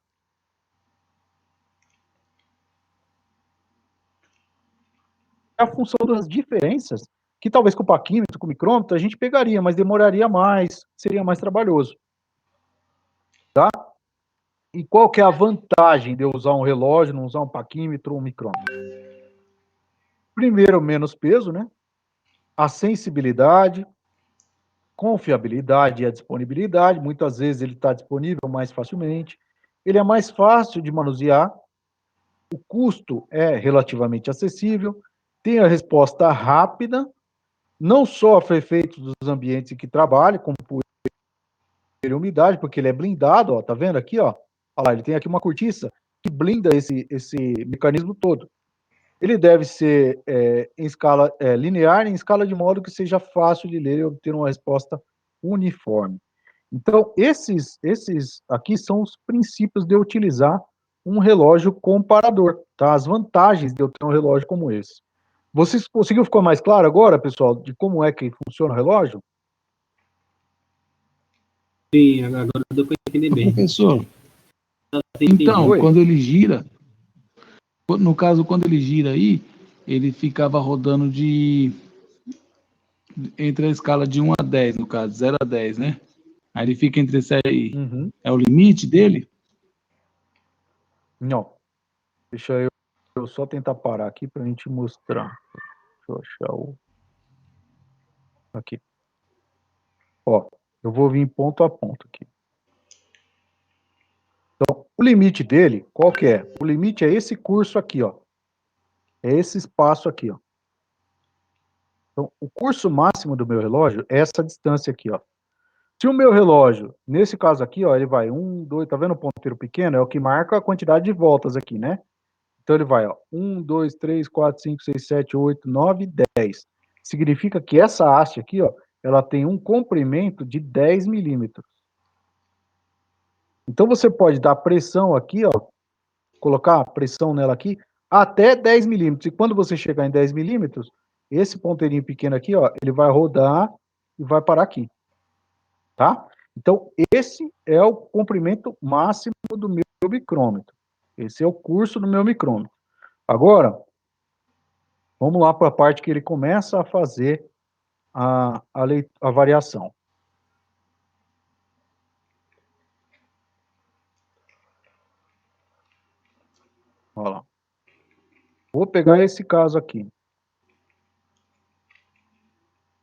A função das diferenças, que talvez com o paquímetro, com o micrômetro, a gente pegaria, mas demoraria mais, seria mais trabalhoso. Tá? E qual que é a vantagem de eu usar um relógio, não usar um paquímetro ou um micrômetro? Primeiro, menos peso, né? A sensibilidade, confiabilidade e a disponibilidade. Muitas vezes ele está disponível mais facilmente. Ele é mais fácil de manusear. O custo é relativamente acessível. Tem a resposta rápida, não só para efeitos dos ambientes em que trabalha, como poeira e umidade, porque ele é blindado, ó, tá vendo aqui, ó? Olha lá, ele tem aqui uma cortiça que blinda esse mecanismo todo. Ele deve ser em escala linear, em escala de modo que seja fácil de ler e obter uma resposta uniforme. Então, esses aqui são os princípios de eu utilizar um relógio comparador, tá? As vantagens de eu ter um relógio como esse. Vocês conseguiram ficar mais claro agora, pessoal, de como é que funciona o relógio? Sim, agora deu para entender bem. Professor, Entendi. então, Oi. quando ele gira, no caso, quando ele gira aí, ele ficava rodando entre a escala de 1 a 10, no caso, 0 a 10, né? Aí ele fica entre esse aí. Uhum. É o limite dele? Não. Deixa eu só tentar parar aqui para a gente mostrar. Deixa eu achar o... Aqui. Ó, eu vou vir ponto a ponto aqui. Então, o limite dele, qual que é? O limite é esse curso aqui, ó. É esse espaço aqui, ó. Então, o curso máximo do meu relógio é essa distância aqui, ó. Se o meu relógio, nesse caso aqui, ó, ele vai 1, 2, tá vendo o ponteiro pequeno? É o que marca a quantidade de voltas aqui, né? Então ele vai, ó, 1, 2, 3, 4, 5, 6, 7, 8, 9, 10. Significa que essa haste aqui, ó, ela tem um comprimento de 10 milímetros. Então você pode dar pressão aqui, ó, colocar pressão nela aqui, até 10 milímetros. E quando você chegar em 10 milímetros, esse ponteirinho pequeno aqui, ó, ele vai rodar e vai parar aqui. Tá? Então, esse é o comprimento máximo do meu micrômetro. Esse é o curso do meu micrômetro. Agora, vamos lá para a parte que ele começa a fazer a variação. Olha lá. Vou pegar esse caso aqui.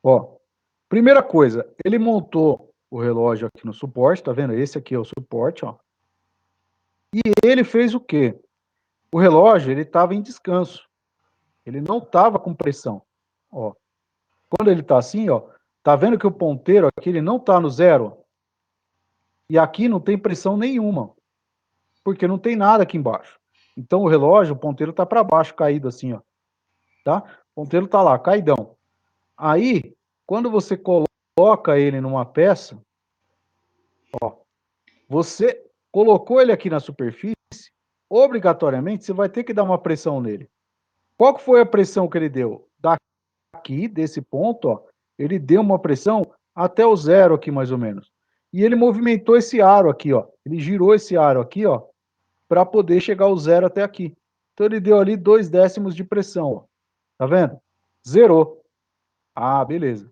Ó, primeira coisa, ele montou o relógio aqui no suporte, tá vendo? Esse aqui é o suporte, ó. E ele fez o quê? O relógio, ele estava em descanso. Ele não estava com pressão. Ó, quando ele está assim, ó, tá vendo que o ponteiro aqui ele não está no zero? E aqui não tem pressão nenhuma, porque não tem nada aqui embaixo. Então o relógio, o ponteiro está para baixo, caído assim, ó. Tá? O ponteiro está lá, caidão. Aí, quando você coloca ele numa peça, ó, você colocou ele aqui na superfície, obrigatoriamente você vai ter que dar uma pressão nele. Qual que foi a pressão que ele deu? Daqui, desse ponto, ó, ele deu uma pressão até o zero aqui, mais ou menos. E ele movimentou esse aro aqui, ó. Ele girou esse aro aqui, ó, para poder chegar ao zero até aqui. Então ele deu ali 2 décimos de pressão, ó. Tá vendo? Zerou. Ah, beleza.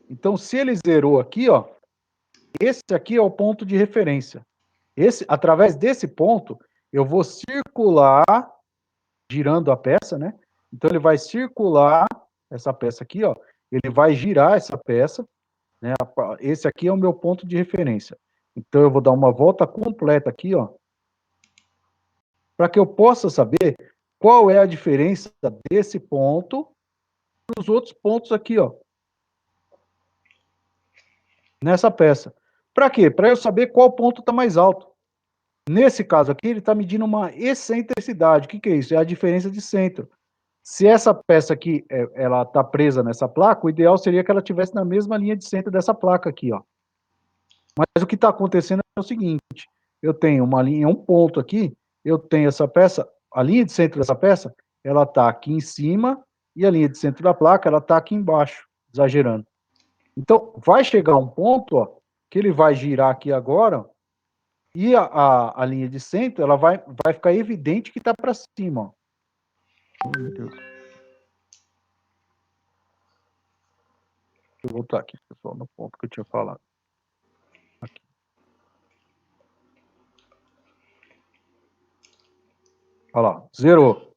Então, se ele zerou aqui, ó, esse aqui é o ponto de referência. Através desse ponto, eu vou circular, girando a peça, né? Então ele vai circular essa peça aqui, ó. Ele vai girar essa peça, né? Esse aqui é o meu ponto de referência. Então eu vou dar uma volta completa aqui, ó, para que eu possa saber qual é a diferença desse ponto dos outros pontos aqui, ó, nessa peça. Para quê? Para eu saber qual ponto está mais alto. Nesse caso aqui, ele está medindo uma excentricidade. O que é isso? É a diferença de centro. Se essa peça aqui, ela está presa nessa placa, o ideal seria que ela estivesse na mesma linha de centro dessa placa aqui, ó. Mas o que está acontecendo é o seguinte, eu tenho uma linha, um ponto aqui, eu tenho essa peça, a linha de centro dessa peça, ela está aqui em cima, e a linha de centro da placa, ela está aqui embaixo, exagerando. Então, vai chegar um ponto, ó, que ele vai girar aqui agora, e a linha de centro, ela vai ficar evidente que está para cima, ó. Oh, meu Deus. Deixa eu voltar aqui, pessoal, no ponto que eu tinha falado. Aqui. Olha lá, zerou.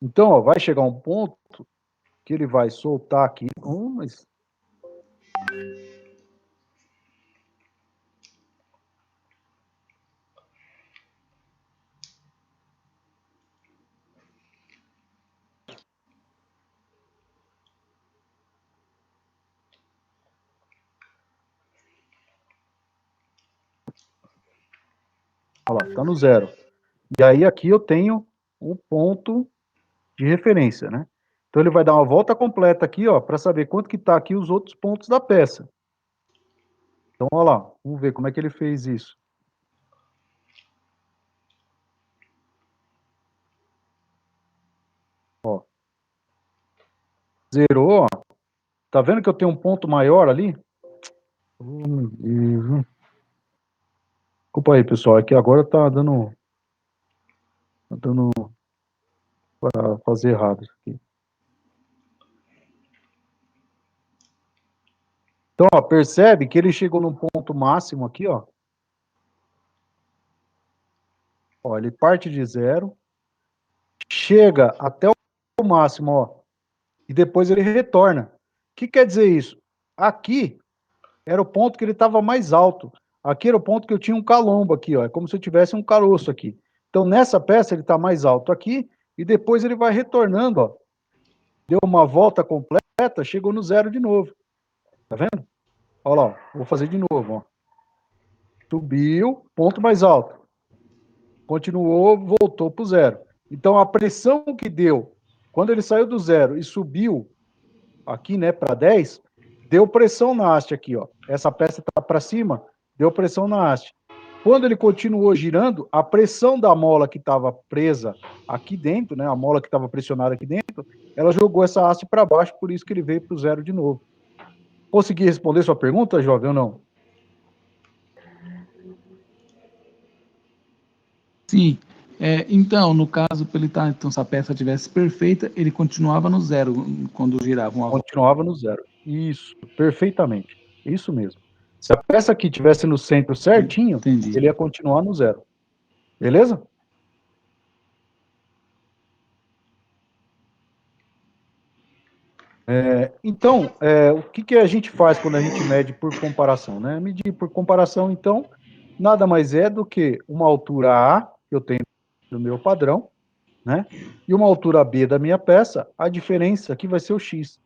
Então, ó, vai chegar um ponto que ele vai soltar aqui. Mas... Olha lá, tá no zero. E aí aqui eu tenho um ponto de referência, né? Então ele vai dar uma volta completa aqui, ó, para saber quanto que tá aqui os outros pontos da peça. Então, olha lá, vamos ver como é que ele fez isso. Ó. Zerou, ó. Tá vendo que eu tenho um ponto maior ali? Oh, meu Deus. Desculpa aí, pessoal, é que agora tá dando para fazer errado isso aqui. Então, ó, percebe que ele chegou num ponto máximo aqui, ó. Ó, ele parte de 0, chega até o máximo, ó, e depois ele retorna. O que quer dizer isso? Aqui era o ponto que ele estava mais alto. Aqui era o ponto que eu tinha um calombo aqui, ó. É como se eu tivesse um caroço aqui. Então, nessa peça, ele está mais alto aqui, e depois ele vai retornando, ó. Deu uma volta completa, chegou no 0 de novo. Tá vendo? Olha lá, ó. Vou fazer de novo, ó. Subiu, ponto mais alto. Continuou, voltou para o 0. Então, a pressão que deu, quando ele saiu do 0 e subiu aqui, né, para 10, deu pressão na haste aqui, ó. Essa peça está para cima, deu pressão na haste. Quando ele continuou girando, a pressão da mola que estava presa aqui dentro, né, a mola que estava pressionada aqui dentro, ela jogou essa haste para baixo, por isso que ele veio para o 0 de novo. Consegui responder sua pergunta, jovem, ou não? Sim. Então, no caso, para ele estar, então, se a peça tivesse perfeita, ele continuava no 0 quando girava uma volta. Continuava no 0. Isso, perfeitamente. Isso mesmo. Se a peça aqui tivesse no centro certinho, Entendi. ele ia continuar no 0. Beleza? Então, o que a gente faz quando a gente mede por comparação, né? Medir por comparação, então, nada mais é do que uma altura A, que eu tenho no meu padrão, né? E uma altura B da minha peça, a diferença aqui vai ser o X.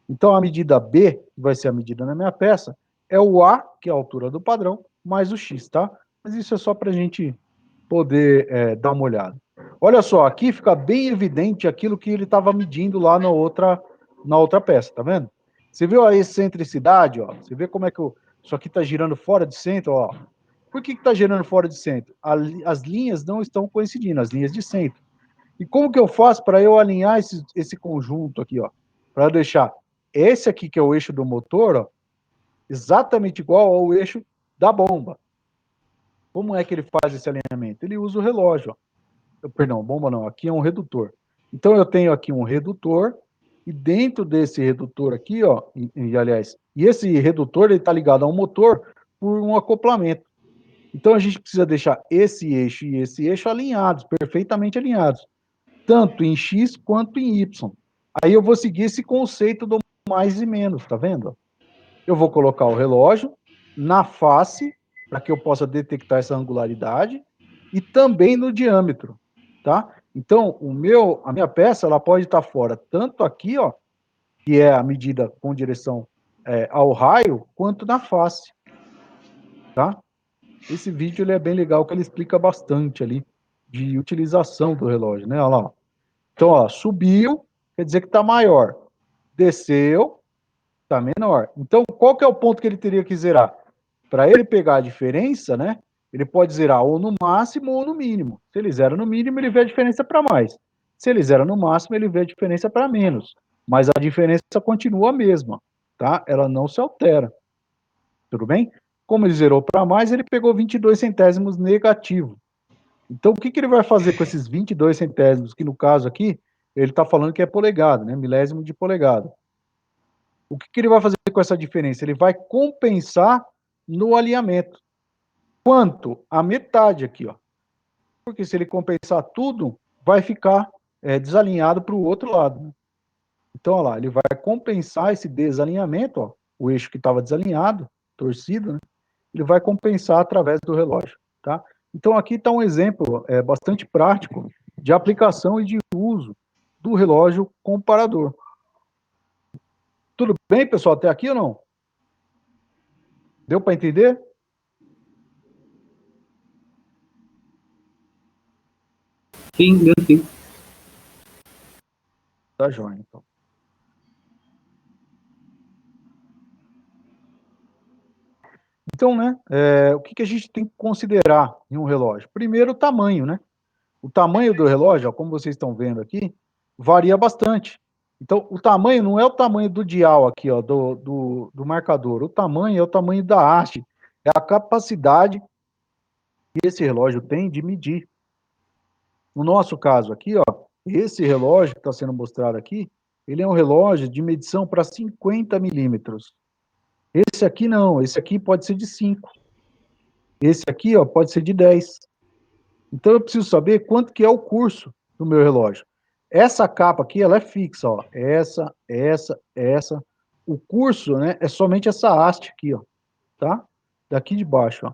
Então, a medida B, que vai ser a medida na minha peça, é o A, que é a altura do padrão, mais o X, tá? Mas isso é só para a gente poder dar uma olhada. Olha só, aqui fica bem evidente aquilo que ele estava medindo lá na outra peça, tá vendo? Você viu a excentricidade, ó? Você vê como é que isso aqui está girando fora de centro, ó? Por que está girando fora de centro? As linhas não estão coincidindo, as linhas de centro. E como que eu faço para eu alinhar esse conjunto aqui, ó? Para deixar esse aqui, que é o eixo do motor, ó, exatamente igual ao eixo da bomba. Como é que ele faz esse alinhamento? Ele usa o relógio, ó. Perdão, bomba não, aqui é um redutor. Então, eu tenho aqui um redutor, e dentro desse redutor aqui, ó, aliás, e esse redutor, ele está ligado a um motor por um acoplamento. Então, a gente precisa deixar esse eixo e esse eixo alinhados, perfeitamente alinhados, tanto em X quanto em Y. Aí eu vou seguir esse conceito do mais e menos, tá vendo? Eu vou colocar o relógio na face, para que eu possa detectar essa angularidade, e também no diâmetro, tá? Então, a minha peça, ela pode estar fora tanto aqui, ó, que é a medida com direção ao raio, quanto na face, tá? Esse vídeo ele é bem legal, que ele explica bastante ali de utilização do relógio, né? Olha lá, ó. Então, ó, subiu, quer dizer que está maior. Desceu, está menor. Então, qual que é o ponto que ele teria que zerar? Para ele pegar a diferença, né? Ele pode zerar ou no máximo ou no mínimo. Se ele zera no mínimo, ele vê a diferença para mais. Se ele zera no máximo, ele vê a diferença para menos. Mas a diferença continua a mesma, tá? Ela não se altera. Tudo bem? Como ele zerou para mais, ele pegou 22 centésimos negativo. Então, o que ele vai fazer com esses 22 centésimos, que no caso aqui, ele está falando que é polegada, né? Milésimo de polegada. O que ele vai fazer com essa diferença? Ele vai compensar no alinhamento. Quanto? A metade aqui, ó. Porque se ele compensar tudo, vai ficar desalinhado para o outro lado. Né? Então, olha lá, ele vai compensar esse desalinhamento, ó, o eixo que estava desalinhado, torcido, né? Ele vai compensar através do relógio, tá? Então, aqui está um exemplo bastante prático de aplicação e de uso do relógio comparador. Tudo bem, pessoal, até aqui ou não? Deu para entender? Sim, deu sim. Tá joia, então. Então, né, o que a gente tem que considerar em um relógio? Primeiro, o tamanho, né? O tamanho do relógio, ó, como vocês estão vendo aqui, varia bastante. Então, o tamanho não é o tamanho do dial aqui, ó, do marcador. O tamanho é o tamanho da haste. É a capacidade que esse relógio tem de medir. No nosso caso aqui, ó, esse relógio que está sendo mostrado aqui, ele é um relógio de medição para 50 milímetros. Esse aqui não, esse aqui pode ser de 5. Esse aqui, ó, pode ser de 10. Então eu preciso saber quanto que é o curso do meu relógio. Essa capa aqui, ela é fixa, ó. Essa. O curso, né, é somente essa haste aqui, ó, tá? Daqui de baixo, ó.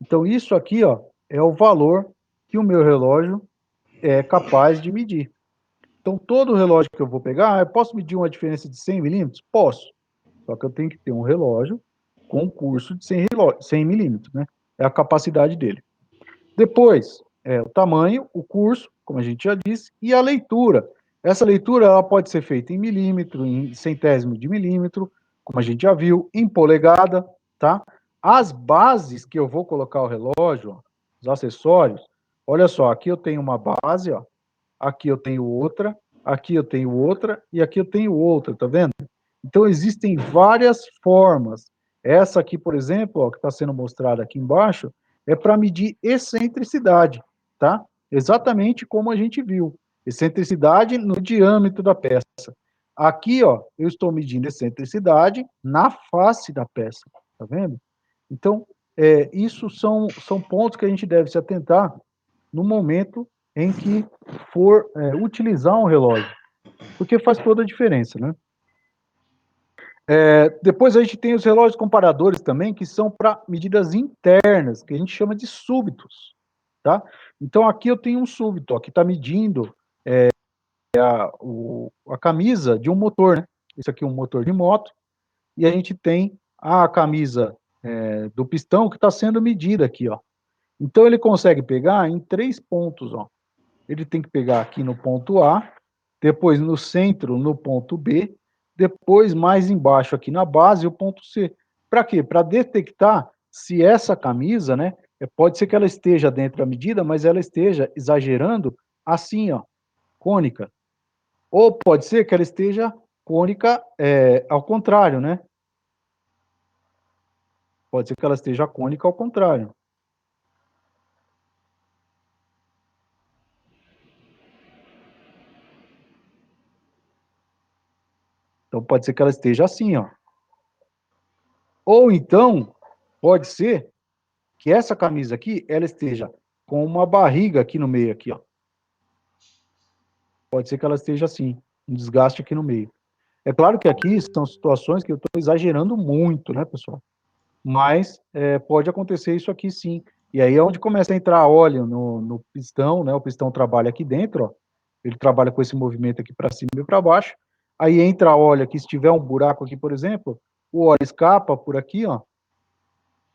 Então isso aqui, ó, é o valor que o meu relógio é capaz de medir. Então todo relógio que eu vou pegar, eu posso medir uma diferença de 100 milímetros? Posso. Só que eu tenho que ter um relógio com curso de 100 milímetros, né? É a capacidade dele. Depois, o tamanho, o curso, como a gente já disse, e a leitura. Essa leitura ela pode ser feita em milímetro, em centésimo de milímetro, como a gente já viu, em polegada, tá? As bases que eu vou colocar o relógio, ó, os acessórios, olha só, aqui eu tenho uma base, ó, aqui eu tenho outra, aqui eu tenho outra e aqui eu tenho outra, tá vendo? Então existem várias formas. Essa aqui, por exemplo, ó, que está sendo mostrada aqui embaixo, é para medir excentricidade, tá? Exatamente como a gente viu. Excentricidade no diâmetro da peça. Aqui, ó, eu estou medindo excentricidade na face da peça, tá vendo? Então, isso são pontos que a gente deve se atentar no momento em que for utilizar um relógio, porque faz toda a diferença, né? Depois a gente tem os relógios comparadores também, que são para medidas internas, que a gente chama de súbitos, tá? Então aqui eu tenho um súbito, ó, que está medindo a camisa de um motor, né? Esse aqui é um motor de moto, e a gente tem a camisa do pistão que está sendo medida aqui, ó. Então ele consegue pegar em 3 pontos, ó. Ele tem que pegar aqui no ponto A, depois no centro, no ponto B, depois mais embaixo aqui na base, o ponto C. Para quê? Para detectar se essa camisa, né, pode ser que ela esteja dentro da medida, mas ela esteja exagerando assim, ó, cônica. Ou pode ser que ela esteja cônica ao contrário, né? Pode ser que ela esteja cônica ao contrário. Então pode ser que ela esteja assim, ó. Ou então, pode ser que essa camisa aqui, ela esteja com uma barriga aqui no meio, aqui, ó. Pode ser que ela esteja assim, um desgaste aqui no meio. É claro que aqui são situações que eu estou exagerando muito, né, pessoal? Mas pode acontecer isso aqui sim. E aí é onde começa a entrar óleo no pistão, né? O pistão trabalha aqui dentro, ó. Ele trabalha com esse movimento aqui para cima e para baixo. Aí entra óleo aqui, se tiver um buraco aqui, por exemplo, o óleo escapa por aqui, ó.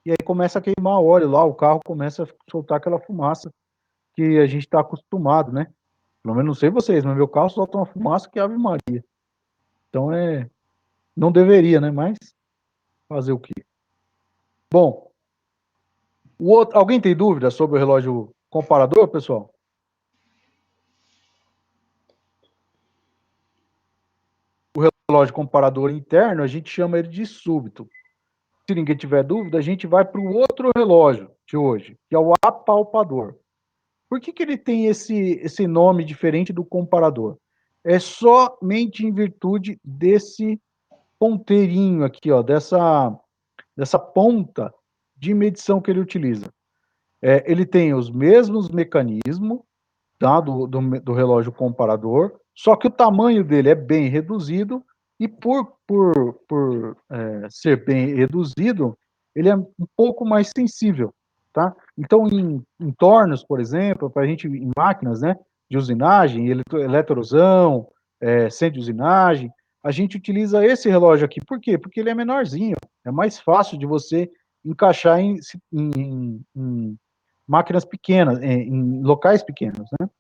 E aí começa a queimar óleo lá, o carro começa a soltar aquela fumaça que a gente está acostumado, né? Pelo menos não sei vocês, mas meu carro solta uma fumaça que Ave Maria. Então não deveria, né? Mas fazer o quê? Bom, alguém tem dúvida sobre o relógio comparador, pessoal? O relógio comparador interno, a gente chama ele de súbito. Se ninguém tiver dúvida, a gente vai para o outro relógio de hoje, que é o apalpador. Por que ele tem esse nome diferente do comparador? É somente em virtude desse ponteirinho aqui, ó, dessa ponta de medição que ele utiliza. Ele tem os mesmos mecanismos, tá, do relógio comparador, só que o tamanho dele é bem reduzido e por ser bem reduzido, ele é um pouco mais sensível, tá? Então, em tornos, por exemplo, para a gente, em máquinas, né, de usinagem, eletrosão, centro de usinagem, a gente utiliza esse relógio aqui. Por quê? Porque ele é menorzinho, é mais fácil de você encaixar em máquinas pequenas, em locais pequenos, né?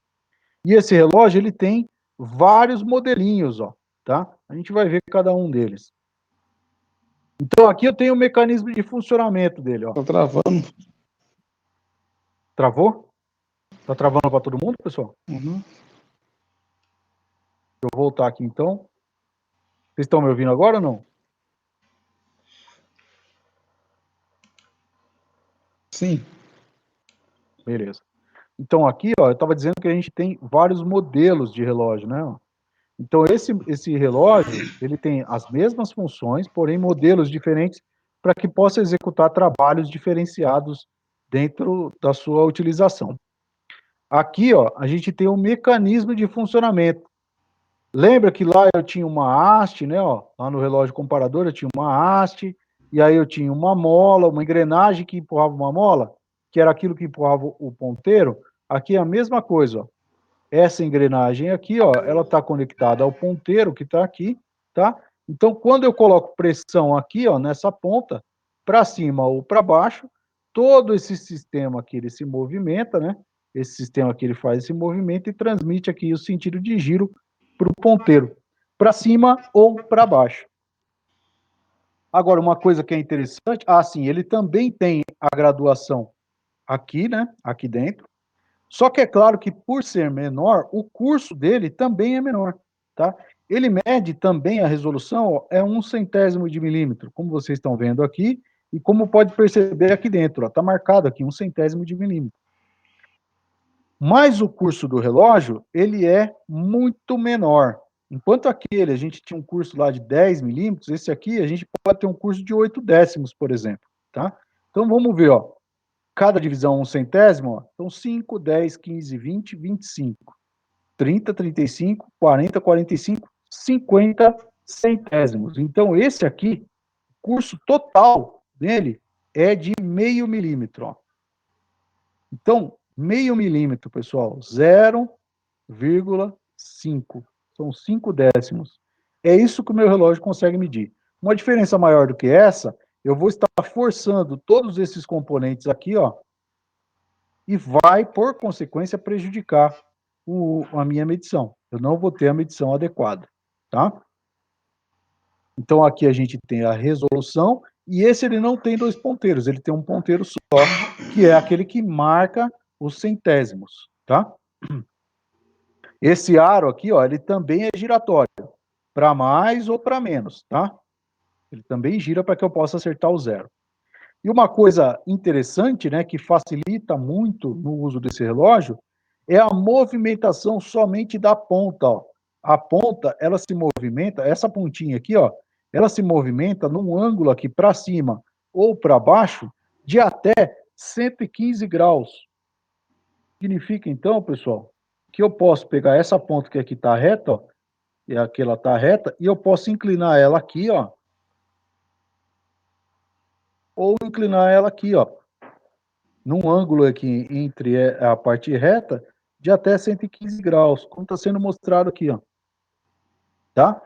E esse relógio, ele tem vários modelinhos, ó, tá? A gente vai ver cada um deles. Então, aqui eu tenho o mecanismo de funcionamento dele, ó. Tá travando. Travou? Tá travando para todo mundo, pessoal? Uhum. Deixa eu voltar aqui, então. Vocês estão me ouvindo agora ou não? Sim. Beleza. Então, aqui, ó, eu estava dizendo que a gente tem vários modelos de relógio, né? Então, esse relógio, ele tem as mesmas funções, porém modelos diferentes, para que possa executar trabalhos diferenciados dentro da sua utilização. Aqui, ó, a gente tem um mecanismo de funcionamento. Lembra que lá eu tinha uma haste, né? Ó, lá no relógio comparador eu tinha uma haste, e aí eu tinha uma mola, uma engrenagem que empurrava uma mola, que era aquilo que empurrava o ponteiro. Aqui é a mesma coisa, ó. Essa engrenagem aqui, ó, ela está conectada ao ponteiro que está aqui, tá? Então, quando eu coloco pressão aqui, ó, nessa ponta, para cima ou para baixo, todo esse sistema aqui, ele se movimenta, né? Esse sistema aqui, ele faz esse movimento e transmite aqui o sentido de giro para o ponteiro, para cima ou para baixo. Agora, uma coisa que é interessante, sim, ele também tem a graduação aqui, né? Aqui dentro. Só que é claro que, por ser menor, o curso dele também é menor, tá? Ele mede também a resolução, ó, é 1/100º de milímetro, como vocês estão vendo aqui, e como pode perceber aqui dentro, está marcado aqui 1/100º de milímetro. Mas o curso do relógio, ele é muito menor. Enquanto aquele, a gente tinha um curso lá de 10 milímetros, esse aqui, a gente pode ter um curso de 8 décimos, por exemplo, tá? Então, vamos ver, ó. Cada divisão 1/100º, ó. Então, 5, 10, 15, 20, 25, 30, 35, 40, 45, 50 centésimos. Então, esse aqui, o curso total dele é de meio milímetro, ó. Então, meio milímetro, pessoal, 0,5. São 5 décimos. É isso que o meu relógio consegue medir. Uma diferença maior do que essa, eu vou estar forçando todos esses componentes aqui, ó, e vai, por consequência, prejudicar a minha medição. Eu não vou ter a medição adequada, tá? Então, aqui a gente tem a resolução, e esse ele não tem 2 ponteiros, ele tem um ponteiro só, que é aquele que marca os centésimos, tá? Esse aro aqui, ó, ele também é giratório, para mais ou para menos, tá? Ele também gira para que eu possa acertar o zero. E uma coisa interessante, né, que facilita muito no uso desse relógio, é a movimentação somente da ponta, ó. A ponta, ela se movimenta, essa pontinha aqui, ó, ela se movimenta num ângulo aqui para cima ou para baixo de até 115 graus. Significa, então, pessoal, que eu posso pegar essa ponta que aqui está reta, ó, e aqui ela está reta, e eu posso inclinar ela aqui, ó, ou inclinar ela aqui, ó, num ângulo aqui entre a parte reta de até 115 graus, como está sendo mostrado aqui, ó. Tá?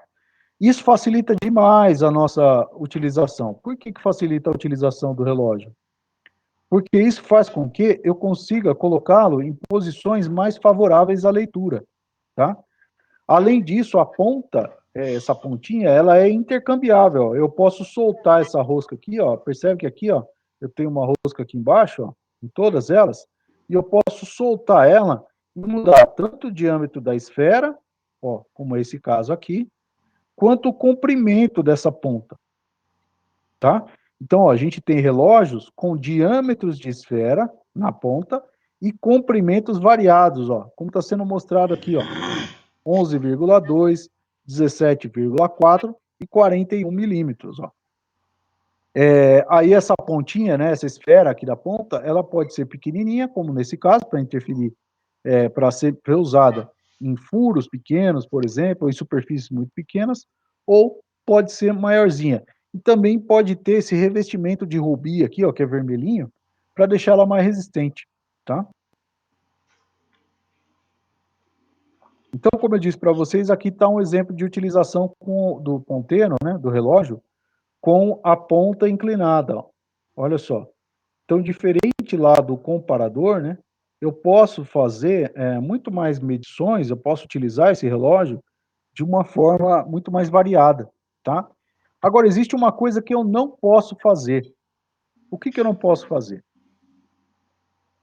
Isso facilita demais a nossa utilização. Por que facilita a utilização do relógio? Porque isso faz com que eu consiga colocá-lo em posições mais favoráveis à leitura, tá? Além disso, a ponta, essa pontinha, ela é intercambiável. Eu posso soltar essa rosca aqui, ó. Percebe que aqui, ó, eu tenho uma rosca aqui embaixo, ó, em todas elas, e eu posso soltar ela e mudar tanto o diâmetro da esfera, ó, como esse caso aqui, quanto o comprimento dessa ponta, tá? Então, ó, a gente tem relógios com diâmetros de esfera na ponta e comprimentos variados, ó, como está sendo mostrado aqui, ó. 11,2, 17,4 e 41 milímetros, ó. Aí essa pontinha, né, essa esfera aqui da ponta, ela pode ser pequenininha, como nesse caso, para interferir, para ser usada em furos pequenos, por exemplo, ou em superfícies muito pequenas, ou pode ser maiorzinha. E também pode ter esse revestimento de rubi aqui, ó, que é vermelhinho, para deixar ela mais resistente, tá? Então, como eu disse para vocês, aqui está um exemplo de utilização do ponteiro, né, do relógio, com a ponta inclinada. Ó. Olha só. Então, diferente lá do comparador, né, eu posso fazer muito mais medições, eu posso utilizar esse relógio de uma forma muito mais variada, tá? Agora, existe uma coisa que eu não posso fazer. O que eu não posso fazer?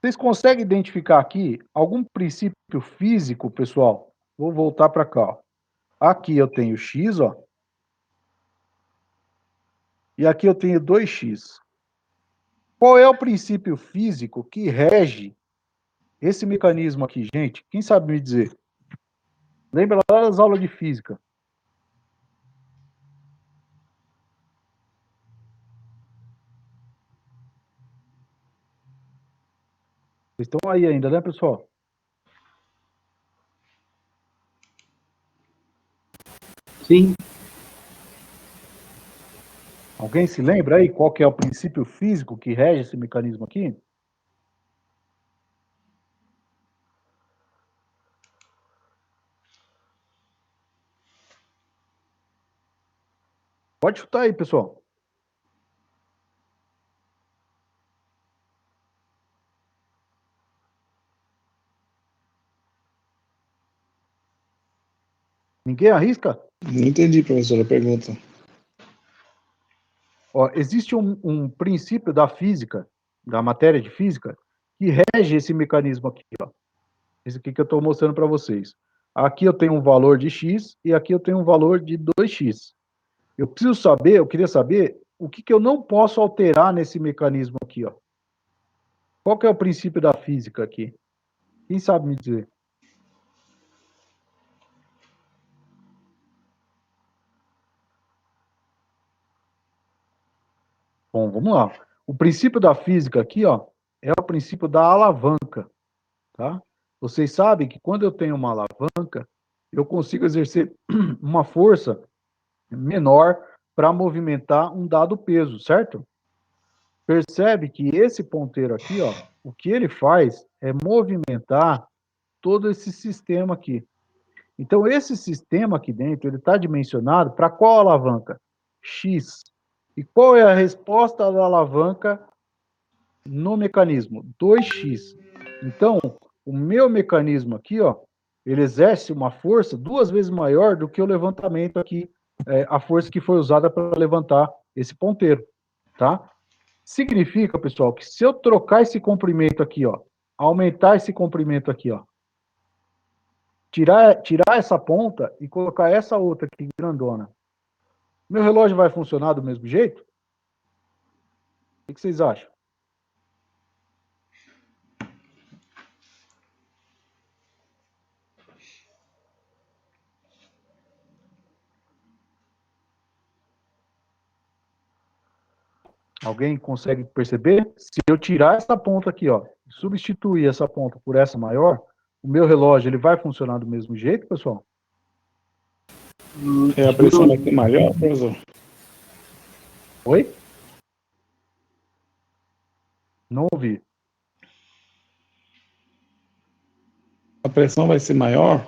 Vocês conseguem identificar aqui algum princípio físico, pessoal? Vou voltar para cá, ó. Aqui eu tenho x, ó. E aqui eu tenho 2x. Qual é o princípio físico que rege Esse mecanismo aqui, gente, quem sabe me dizer? Lembra lá das aulas de física? Vocês estão aí ainda, né, pessoal? Sim. Alguém se lembra aí qual que é o princípio físico que rege esse mecanismo aqui? Pode chutar aí, pessoal. Ninguém arrisca? Não entendi, professor, a pergunta. Ó, existe um princípio da física, da matéria de física, que rege esse mecanismo aqui, ó. Esse aqui que eu estou mostrando para vocês. Aqui eu tenho um valor de x e aqui eu tenho um valor de 2x. Eu preciso saber, eu queria saber o que eu não posso alterar nesse mecanismo aqui, ó. Qual que é o princípio da física aqui? Quem sabe me dizer? Bom, vamos lá. O princípio da física aqui, ó, é o princípio da alavanca, tá? Vocês sabem que quando eu tenho uma alavanca, eu consigo exercer uma força menor para movimentar um dado peso, certo? Percebe que esse ponteiro aqui, ó, o que ele faz é movimentar todo esse sistema aqui. Então, esse sistema aqui dentro, ele está dimensionado para qual alavanca? X. E qual é a resposta da alavanca no mecanismo? 2x. Então, o meu mecanismo aqui, ó, ele exerce uma força 2 vezes maior do que o levantamento aqui, a força que foi usada para levantar esse ponteiro, tá? Significa, pessoal, que se eu trocar esse comprimento aqui, ó, aumentar esse comprimento aqui, ó, tirar essa ponta e colocar essa outra aqui grandona, meu relógio vai funcionar do mesmo jeito? O que vocês acham? Alguém consegue perceber? Se eu tirar essa ponta aqui, ó, substituir essa ponta por essa maior, o meu relógio ele vai funcionar do mesmo jeito, pessoal? É a pressão vai ser maior, professor? Oi? Não ouvi. A pressão vai ser maior?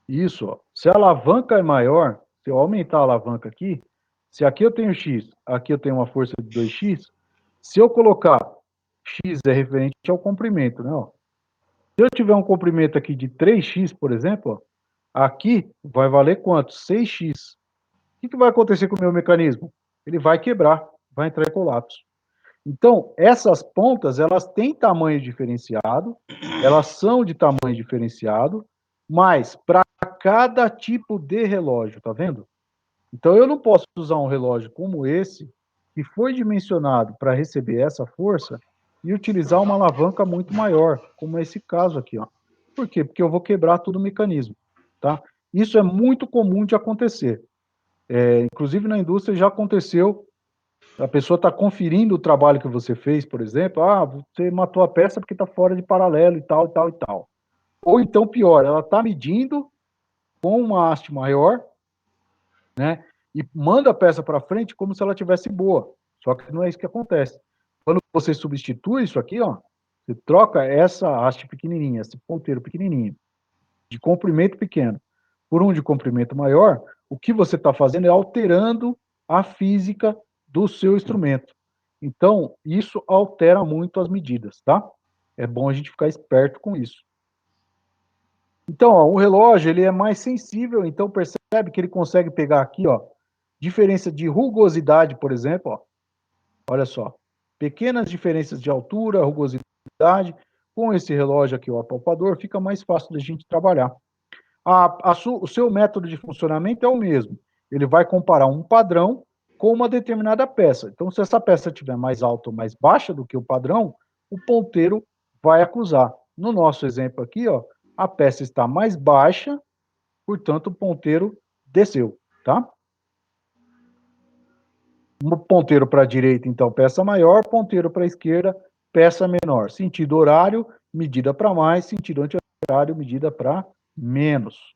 Isso, ó. Se a alavanca é maior, se eu aumentar a alavanca aqui, se aqui eu tenho x, aqui eu tenho uma força de 2x, se eu colocar x é referente ao comprimento, né? Ó. Se eu tiver um comprimento aqui de 3x, por exemplo, ó, aqui vai valer quanto? 6x. O que vai acontecer com o meu mecanismo? Ele vai quebrar, vai entrar em colapso. Então, essas pontas, elas têm tamanho diferenciado, elas são de tamanho diferenciado, mas para cada tipo de relógio, tá vendo? Então, eu não posso usar um relógio como esse, que foi dimensionado para receber essa força, e utilizar uma alavanca muito maior, como esse caso aqui, ó. Por quê? Porque eu vou quebrar todo o mecanismo, tá? Isso é muito comum de acontecer. Inclusive, na indústria já aconteceu. A pessoa está conferindo o trabalho que você fez, por exemplo. Ah, você matou a peça porque está fora de paralelo e tal, e tal, e tal. Ou então, pior, ela está medindo com uma haste maior, né? E manda a peça para frente como se ela tivesse boa. Só que não é isso que acontece. Quando você substitui isso aqui, ó, você troca essa haste pequenininha, esse ponteiro pequenininho, de comprimento pequeno, por um de comprimento maior, o que você está fazendo é alterando a física do seu instrumento. Então, isso altera muito as medidas, tá? É bom a gente ficar esperto com isso. Então, ó, o relógio ele é mais sensível, então percebe que ele consegue pegar aqui, ó, diferença de rugosidade, por exemplo, ó. Olha só, pequenas diferenças de altura, rugosidade, com esse relógio aqui, o apalpador, fica mais fácil da gente trabalhar. O seu método de funcionamento é o mesmo. Ele vai comparar um padrão com uma determinada peça. Então, se essa peça estiver mais alta ou mais baixa do que o padrão, o ponteiro vai acusar. No nosso exemplo aqui, ó, a peça está mais baixa, portanto, o ponteiro desceu, tá? Um ponteiro para a direita, então, peça maior, ponteiro para a esquerda, peça menor. Sentido horário, medida para mais, sentido anti-horário, medida para menos.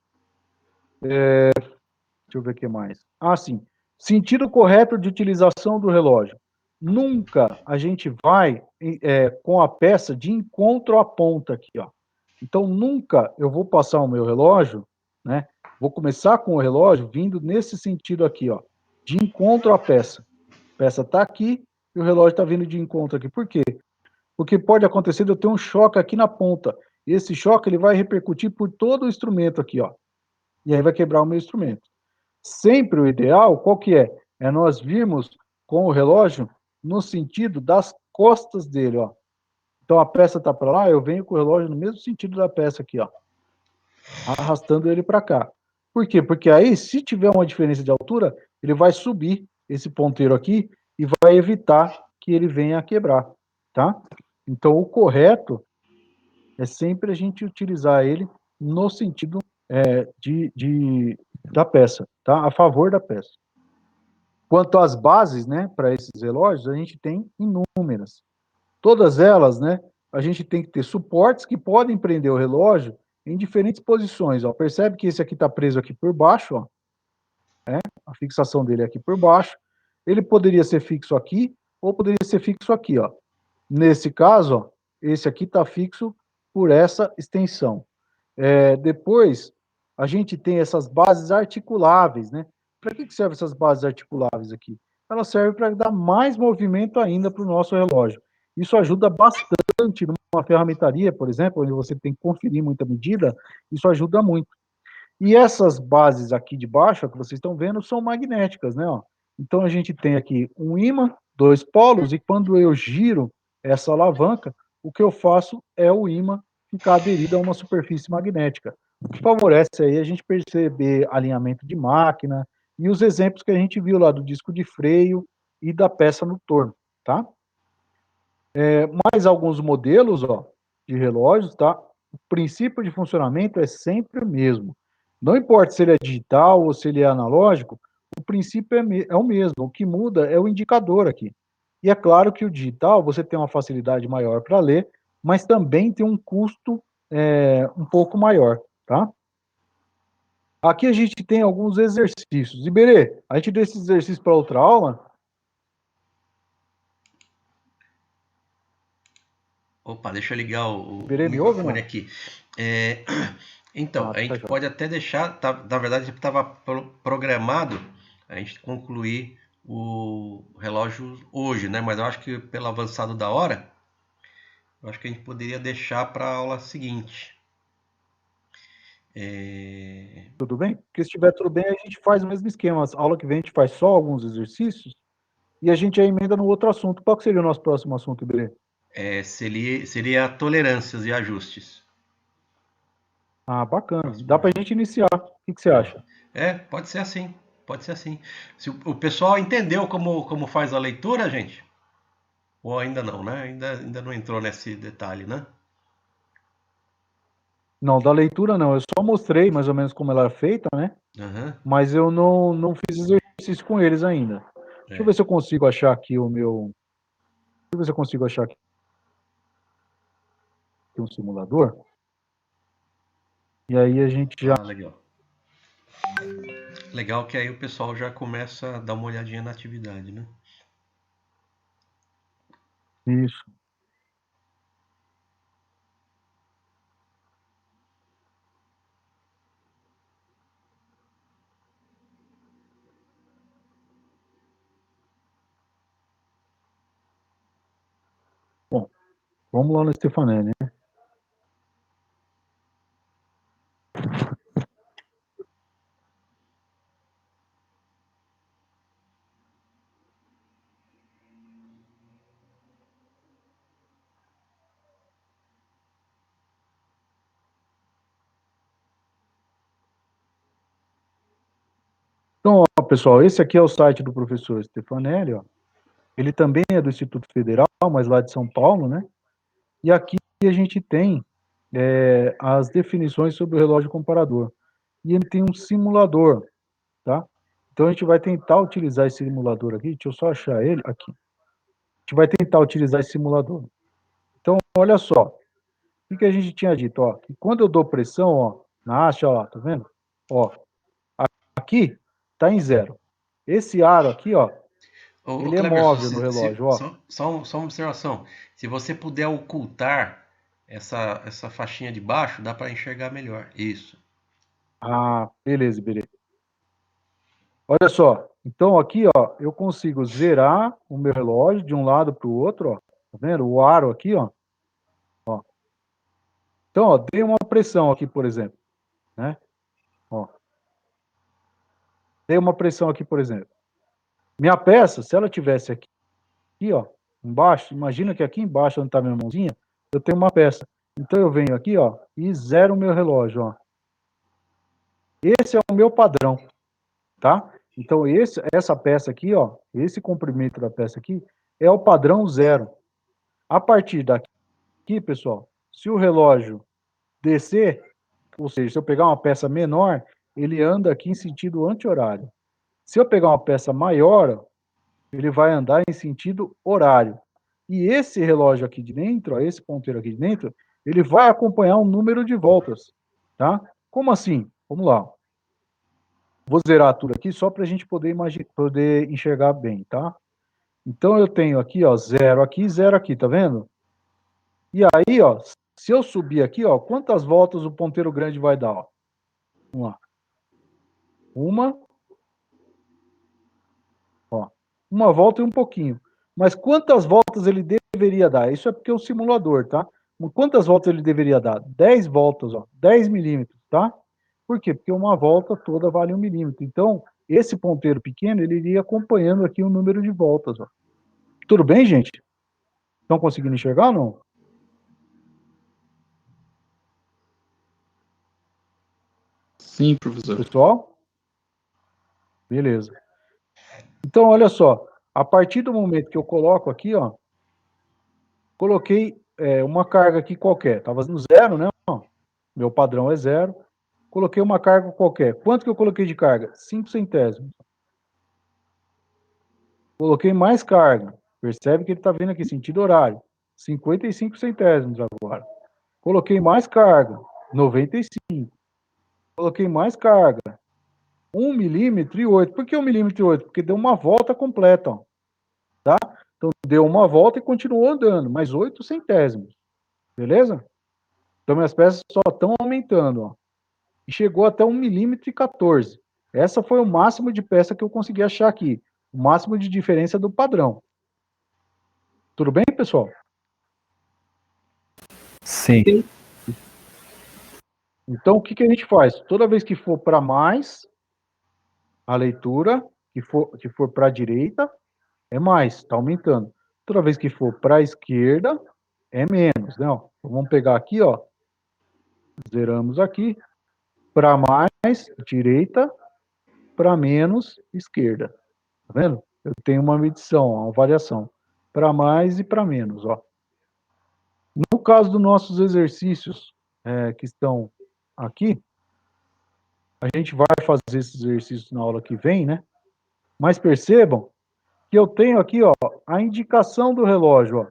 Deixa eu ver o que mais. Ah, sim. Sentido correto de utilização do relógio. Nunca a gente vai com a peça de encontro à ponta aqui, ó. Então, nunca eu vou passar o meu relógio, né? Vou começar com o relógio vindo nesse sentido aqui, ó, de encontro à peça. A peça está aqui e o relógio está vindo de encontro aqui. Por quê? Porque pode acontecer de eu ter um choque aqui na ponta. E esse choque ele vai repercutir por todo o instrumento aqui, ó. E aí vai quebrar o meu instrumento. Sempre o ideal, qual que é? É nós virmos com o relógio no sentido das costas dele, ó. Então a peça está para lá, eu venho com o relógio no mesmo sentido da peça aqui, ó, arrastando ele para cá. Por quê? Porque aí, se tiver uma diferença de altura, ele vai subir esse ponteiro aqui e vai evitar que ele venha a quebrar, tá? Então o correto é sempre a gente utilizar ele no sentido da peça, tá? A favor da peça. Quanto às bases, né, para esses relógios, a gente tem inúmeras. Todas elas, né, a gente tem que ter suportes que podem prender o relógio em diferentes posições. Ó. Percebe que esse aqui está preso aqui por baixo, ó, né? A fixação dele é aqui por baixo. Ele poderia ser fixo aqui ou poderia ser fixo aqui, ó. Nesse caso, ó, esse aqui está fixo por essa extensão. Depois, a gente tem essas bases articuláveis, né? Para que servem essas bases articuláveis aqui? Elas servem para dar mais movimento ainda para o nosso relógio. Isso ajuda bastante numa ferramentaria, por exemplo, onde você tem que conferir muita medida, isso ajuda muito. E essas bases aqui de baixo, ó, que vocês estão vendo, são magnéticas, né? Ó. Então a gente tem aqui um ímã, dois polos, e quando eu giro essa alavanca, o que eu faço é o ímã ficar aderido a uma superfície magnética, o que favorece aí a gente perceber alinhamento de máquina e os exemplos que a gente viu lá do disco de freio e da peça no torno, tá? Mais alguns modelos, ó, de relógios, tá? O princípio de funcionamento é sempre o mesmo. Não importa se ele é digital ou se ele é analógico, o princípio é o mesmo. O que muda é o indicador aqui. E é claro que o digital você tem uma facilidade maior para ler, mas também tem um custo um pouco maior, tá? Aqui a gente tem alguns exercícios. Iberê, a gente deu esses exercícios para outra aula? Opa, deixa eu ligar o Iberê, me ouve, microfone não? aqui. Então, a gente Tá pode até deixar, na verdade estava programado a gente concluir o relógio hoje, né? Mas eu acho que pelo avançado da hora, eu acho que a gente poderia deixar para a aula seguinte. Tudo bem? Porque se estiver tudo bem, a gente faz o mesmo esquema. A aula que vem a gente faz só alguns exercícios e a gente já emenda no outro assunto. Qual que seria o nosso próximo assunto, Iberê? Seria tolerâncias e ajustes. Ah, bacana. Dá para a gente iniciar. O que você acha? Pode ser assim. Pode ser assim. Se o pessoal entendeu como faz a leitura, gente? Ou ainda não, né? Ainda não entrou nesse detalhe, né? Não, da leitura não. Eu só mostrei mais ou menos como ela é feita, né? Uhum. Mas eu não fiz exercício com eles ainda. Deixa eu ver se eu consigo achar aqui o meu... Deixa eu ver se eu consigo achar aqui um simulador. E aí a gente já... Legal. Legal que aí o pessoal já começa a dar uma olhadinha na atividade, né? Isso. Bom, vamos lá no Stefanelli, né? Então, ó, pessoal, esse aqui é o site do professor Stefanelli, ó. Ele também é do Instituto Federal, mas lá de São Paulo, né? E aqui aqui a gente tem as definições sobre o relógio comparador. E ele tem um simulador, tá? Então a gente vai tentar utilizar esse simulador aqui. Deixa eu só achar ele aqui. A gente vai tentar utilizar esse simulador. Então, olha só. O que a gente tinha dito? Ó, que quando eu dou pressão, ó, na haste, ó, tá vendo? Ó, aqui tá em 0. Esse aro aqui, ó, Ô, ele é Cleberson, móvel no relógio, ó. só uma observação. Se você puder ocultar essa faixinha de baixo, dá para enxergar melhor. Isso. Ah, beleza, beleza. Olha só. Então aqui, ó, eu consigo zerar o meu relógio de um lado para o outro, ó. Tá vendo? O aro aqui, ó. Ó. Então, ó, dei uma pressão aqui, por exemplo, né? Ó. Dei uma pressão aqui, por exemplo. Minha peça, se ela tivesse aqui, ó, embaixo, imagina que aqui embaixo, onde está minha mãozinha, eu tenho uma peça. Então eu venho aqui, ó, e zero o meu relógio, ó. Esse é o meu padrão, tá? Então essa peça aqui, ó, esse comprimento da peça aqui é o padrão 0. A partir daqui, pessoal, se o relógio descer, ou seja, se eu pegar uma peça menor, ele anda aqui em sentido anti-horário. Se eu pegar uma peça maior, ele vai andar em sentido horário. E esse relógio aqui de dentro, ó, esse ponteiro aqui de dentro, ele vai acompanhar um número de voltas, tá? Como assim? Vamos lá. Vou zerar tudo aqui só para a gente poder enxergar bem, tá? Então eu tenho aqui, ó, 0 aqui, tá vendo? E aí, ó, se eu subir aqui, ó, quantas voltas o ponteiro grande vai dar, ó? Vamos lá. Uma volta e um pouquinho. Mas quantas voltas ele deveria dar? Isso é porque é o simulador, tá? Quantas voltas ele deveria dar? 10 voltas, ó, 10 milímetros, tá? Por quê? Porque uma volta toda vale 1 milímetro. Então, esse ponteiro pequeno, ele iria acompanhando aqui o número de voltas, ó. Tudo bem, gente? Estão conseguindo enxergar ou não? Sim, professor. Pessoal? Beleza. Então, olha só. A partir do momento que eu coloco aqui, ó, coloquei uma carga aqui qualquer. Estava no 0, né? Meu padrão é 0. Coloquei uma carga qualquer. Quanto que eu coloquei de carga? 5 centésimos. Coloquei mais carga. Percebe que ele está vindo aqui, sentido horário. 55 centésimos agora. Coloquei mais carga. 95. Coloquei mais carga. 1 milímetro e 8. Por que 1 milímetro e 8? Porque deu uma volta completa. Ó. Tá? Então, deu uma volta e continuou andando. Mais 8 centésimos. Beleza? Então, minhas peças só estão aumentando. Ó. E chegou até 1 milímetro e 14. Essa foi o máximo de peça que eu consegui achar aqui. O máximo de diferença do padrão. Tudo bem, pessoal? Sim. Então, o que a gente faz? Toda vez que for para mais, a leitura, que for para a direita, é mais, está aumentando. Toda vez que for para a esquerda, é menos, né? Ó, vamos pegar aqui, ó. Zeramos aqui. Para mais, direita. Para menos, esquerda. Tá vendo? Eu tenho uma medição, uma variação. Para mais e para menos, ó. No caso dos nossos exercícios que estão aqui, a gente vai fazer esses exercícios na aula que vem, né? Mas percebam que eu tenho aqui, ó, a indicação do relógio, ó.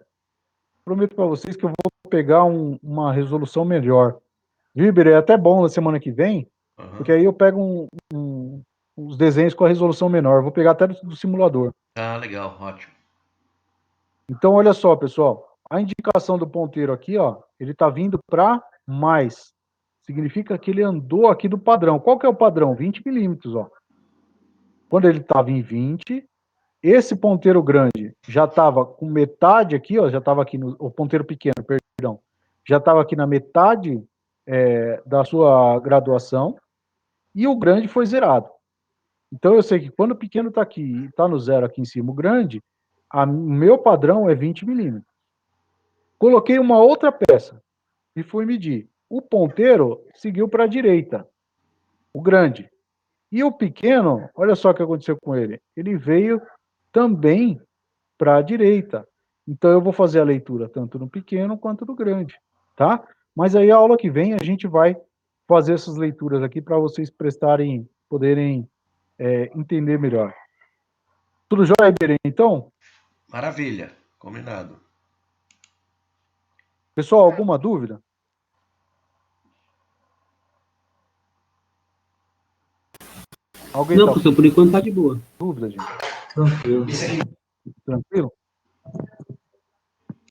Prometo para vocês que eu vou pegar uma resolução melhor. Viu, Iberê? É até bom na semana que vem, porque aí eu pego uns desenhos com a resolução menor. Eu vou pegar até do simulador. Ah, legal, ótimo. Então, olha só, pessoal. A indicação do ponteiro aqui, ó, ele está vindo para mais. Significa que ele andou aqui do padrão. Qual que é o padrão? 20 milímetros, ó. Quando ele estava em 20, esse ponteiro grande já estava com metade aqui, ó, já estava aqui o ponteiro pequeno, perdão, já estava aqui na metade da sua graduação, e o grande foi zerado. Então eu sei que quando o pequeno está aqui e está no 0 aqui em cima, o grande, o meu padrão é 20 milímetros. Coloquei uma outra peça e fui medir. O ponteiro seguiu para a direita, o grande. E o pequeno, olha só o que aconteceu com ele. Ele veio também para a direita. Então eu vou fazer a leitura tanto no pequeno quanto no grande. tá? Mas aí a aula que vem a gente vai fazer essas leituras aqui para vocês poderem entender melhor. Tudo jóia, Iberê, então? Maravilha, combinado. Pessoal, alguma dúvida? Alguém Não, tá professor, por enquanto tá de boa. com dúvida, gente? Tranquilo. Tranquilo?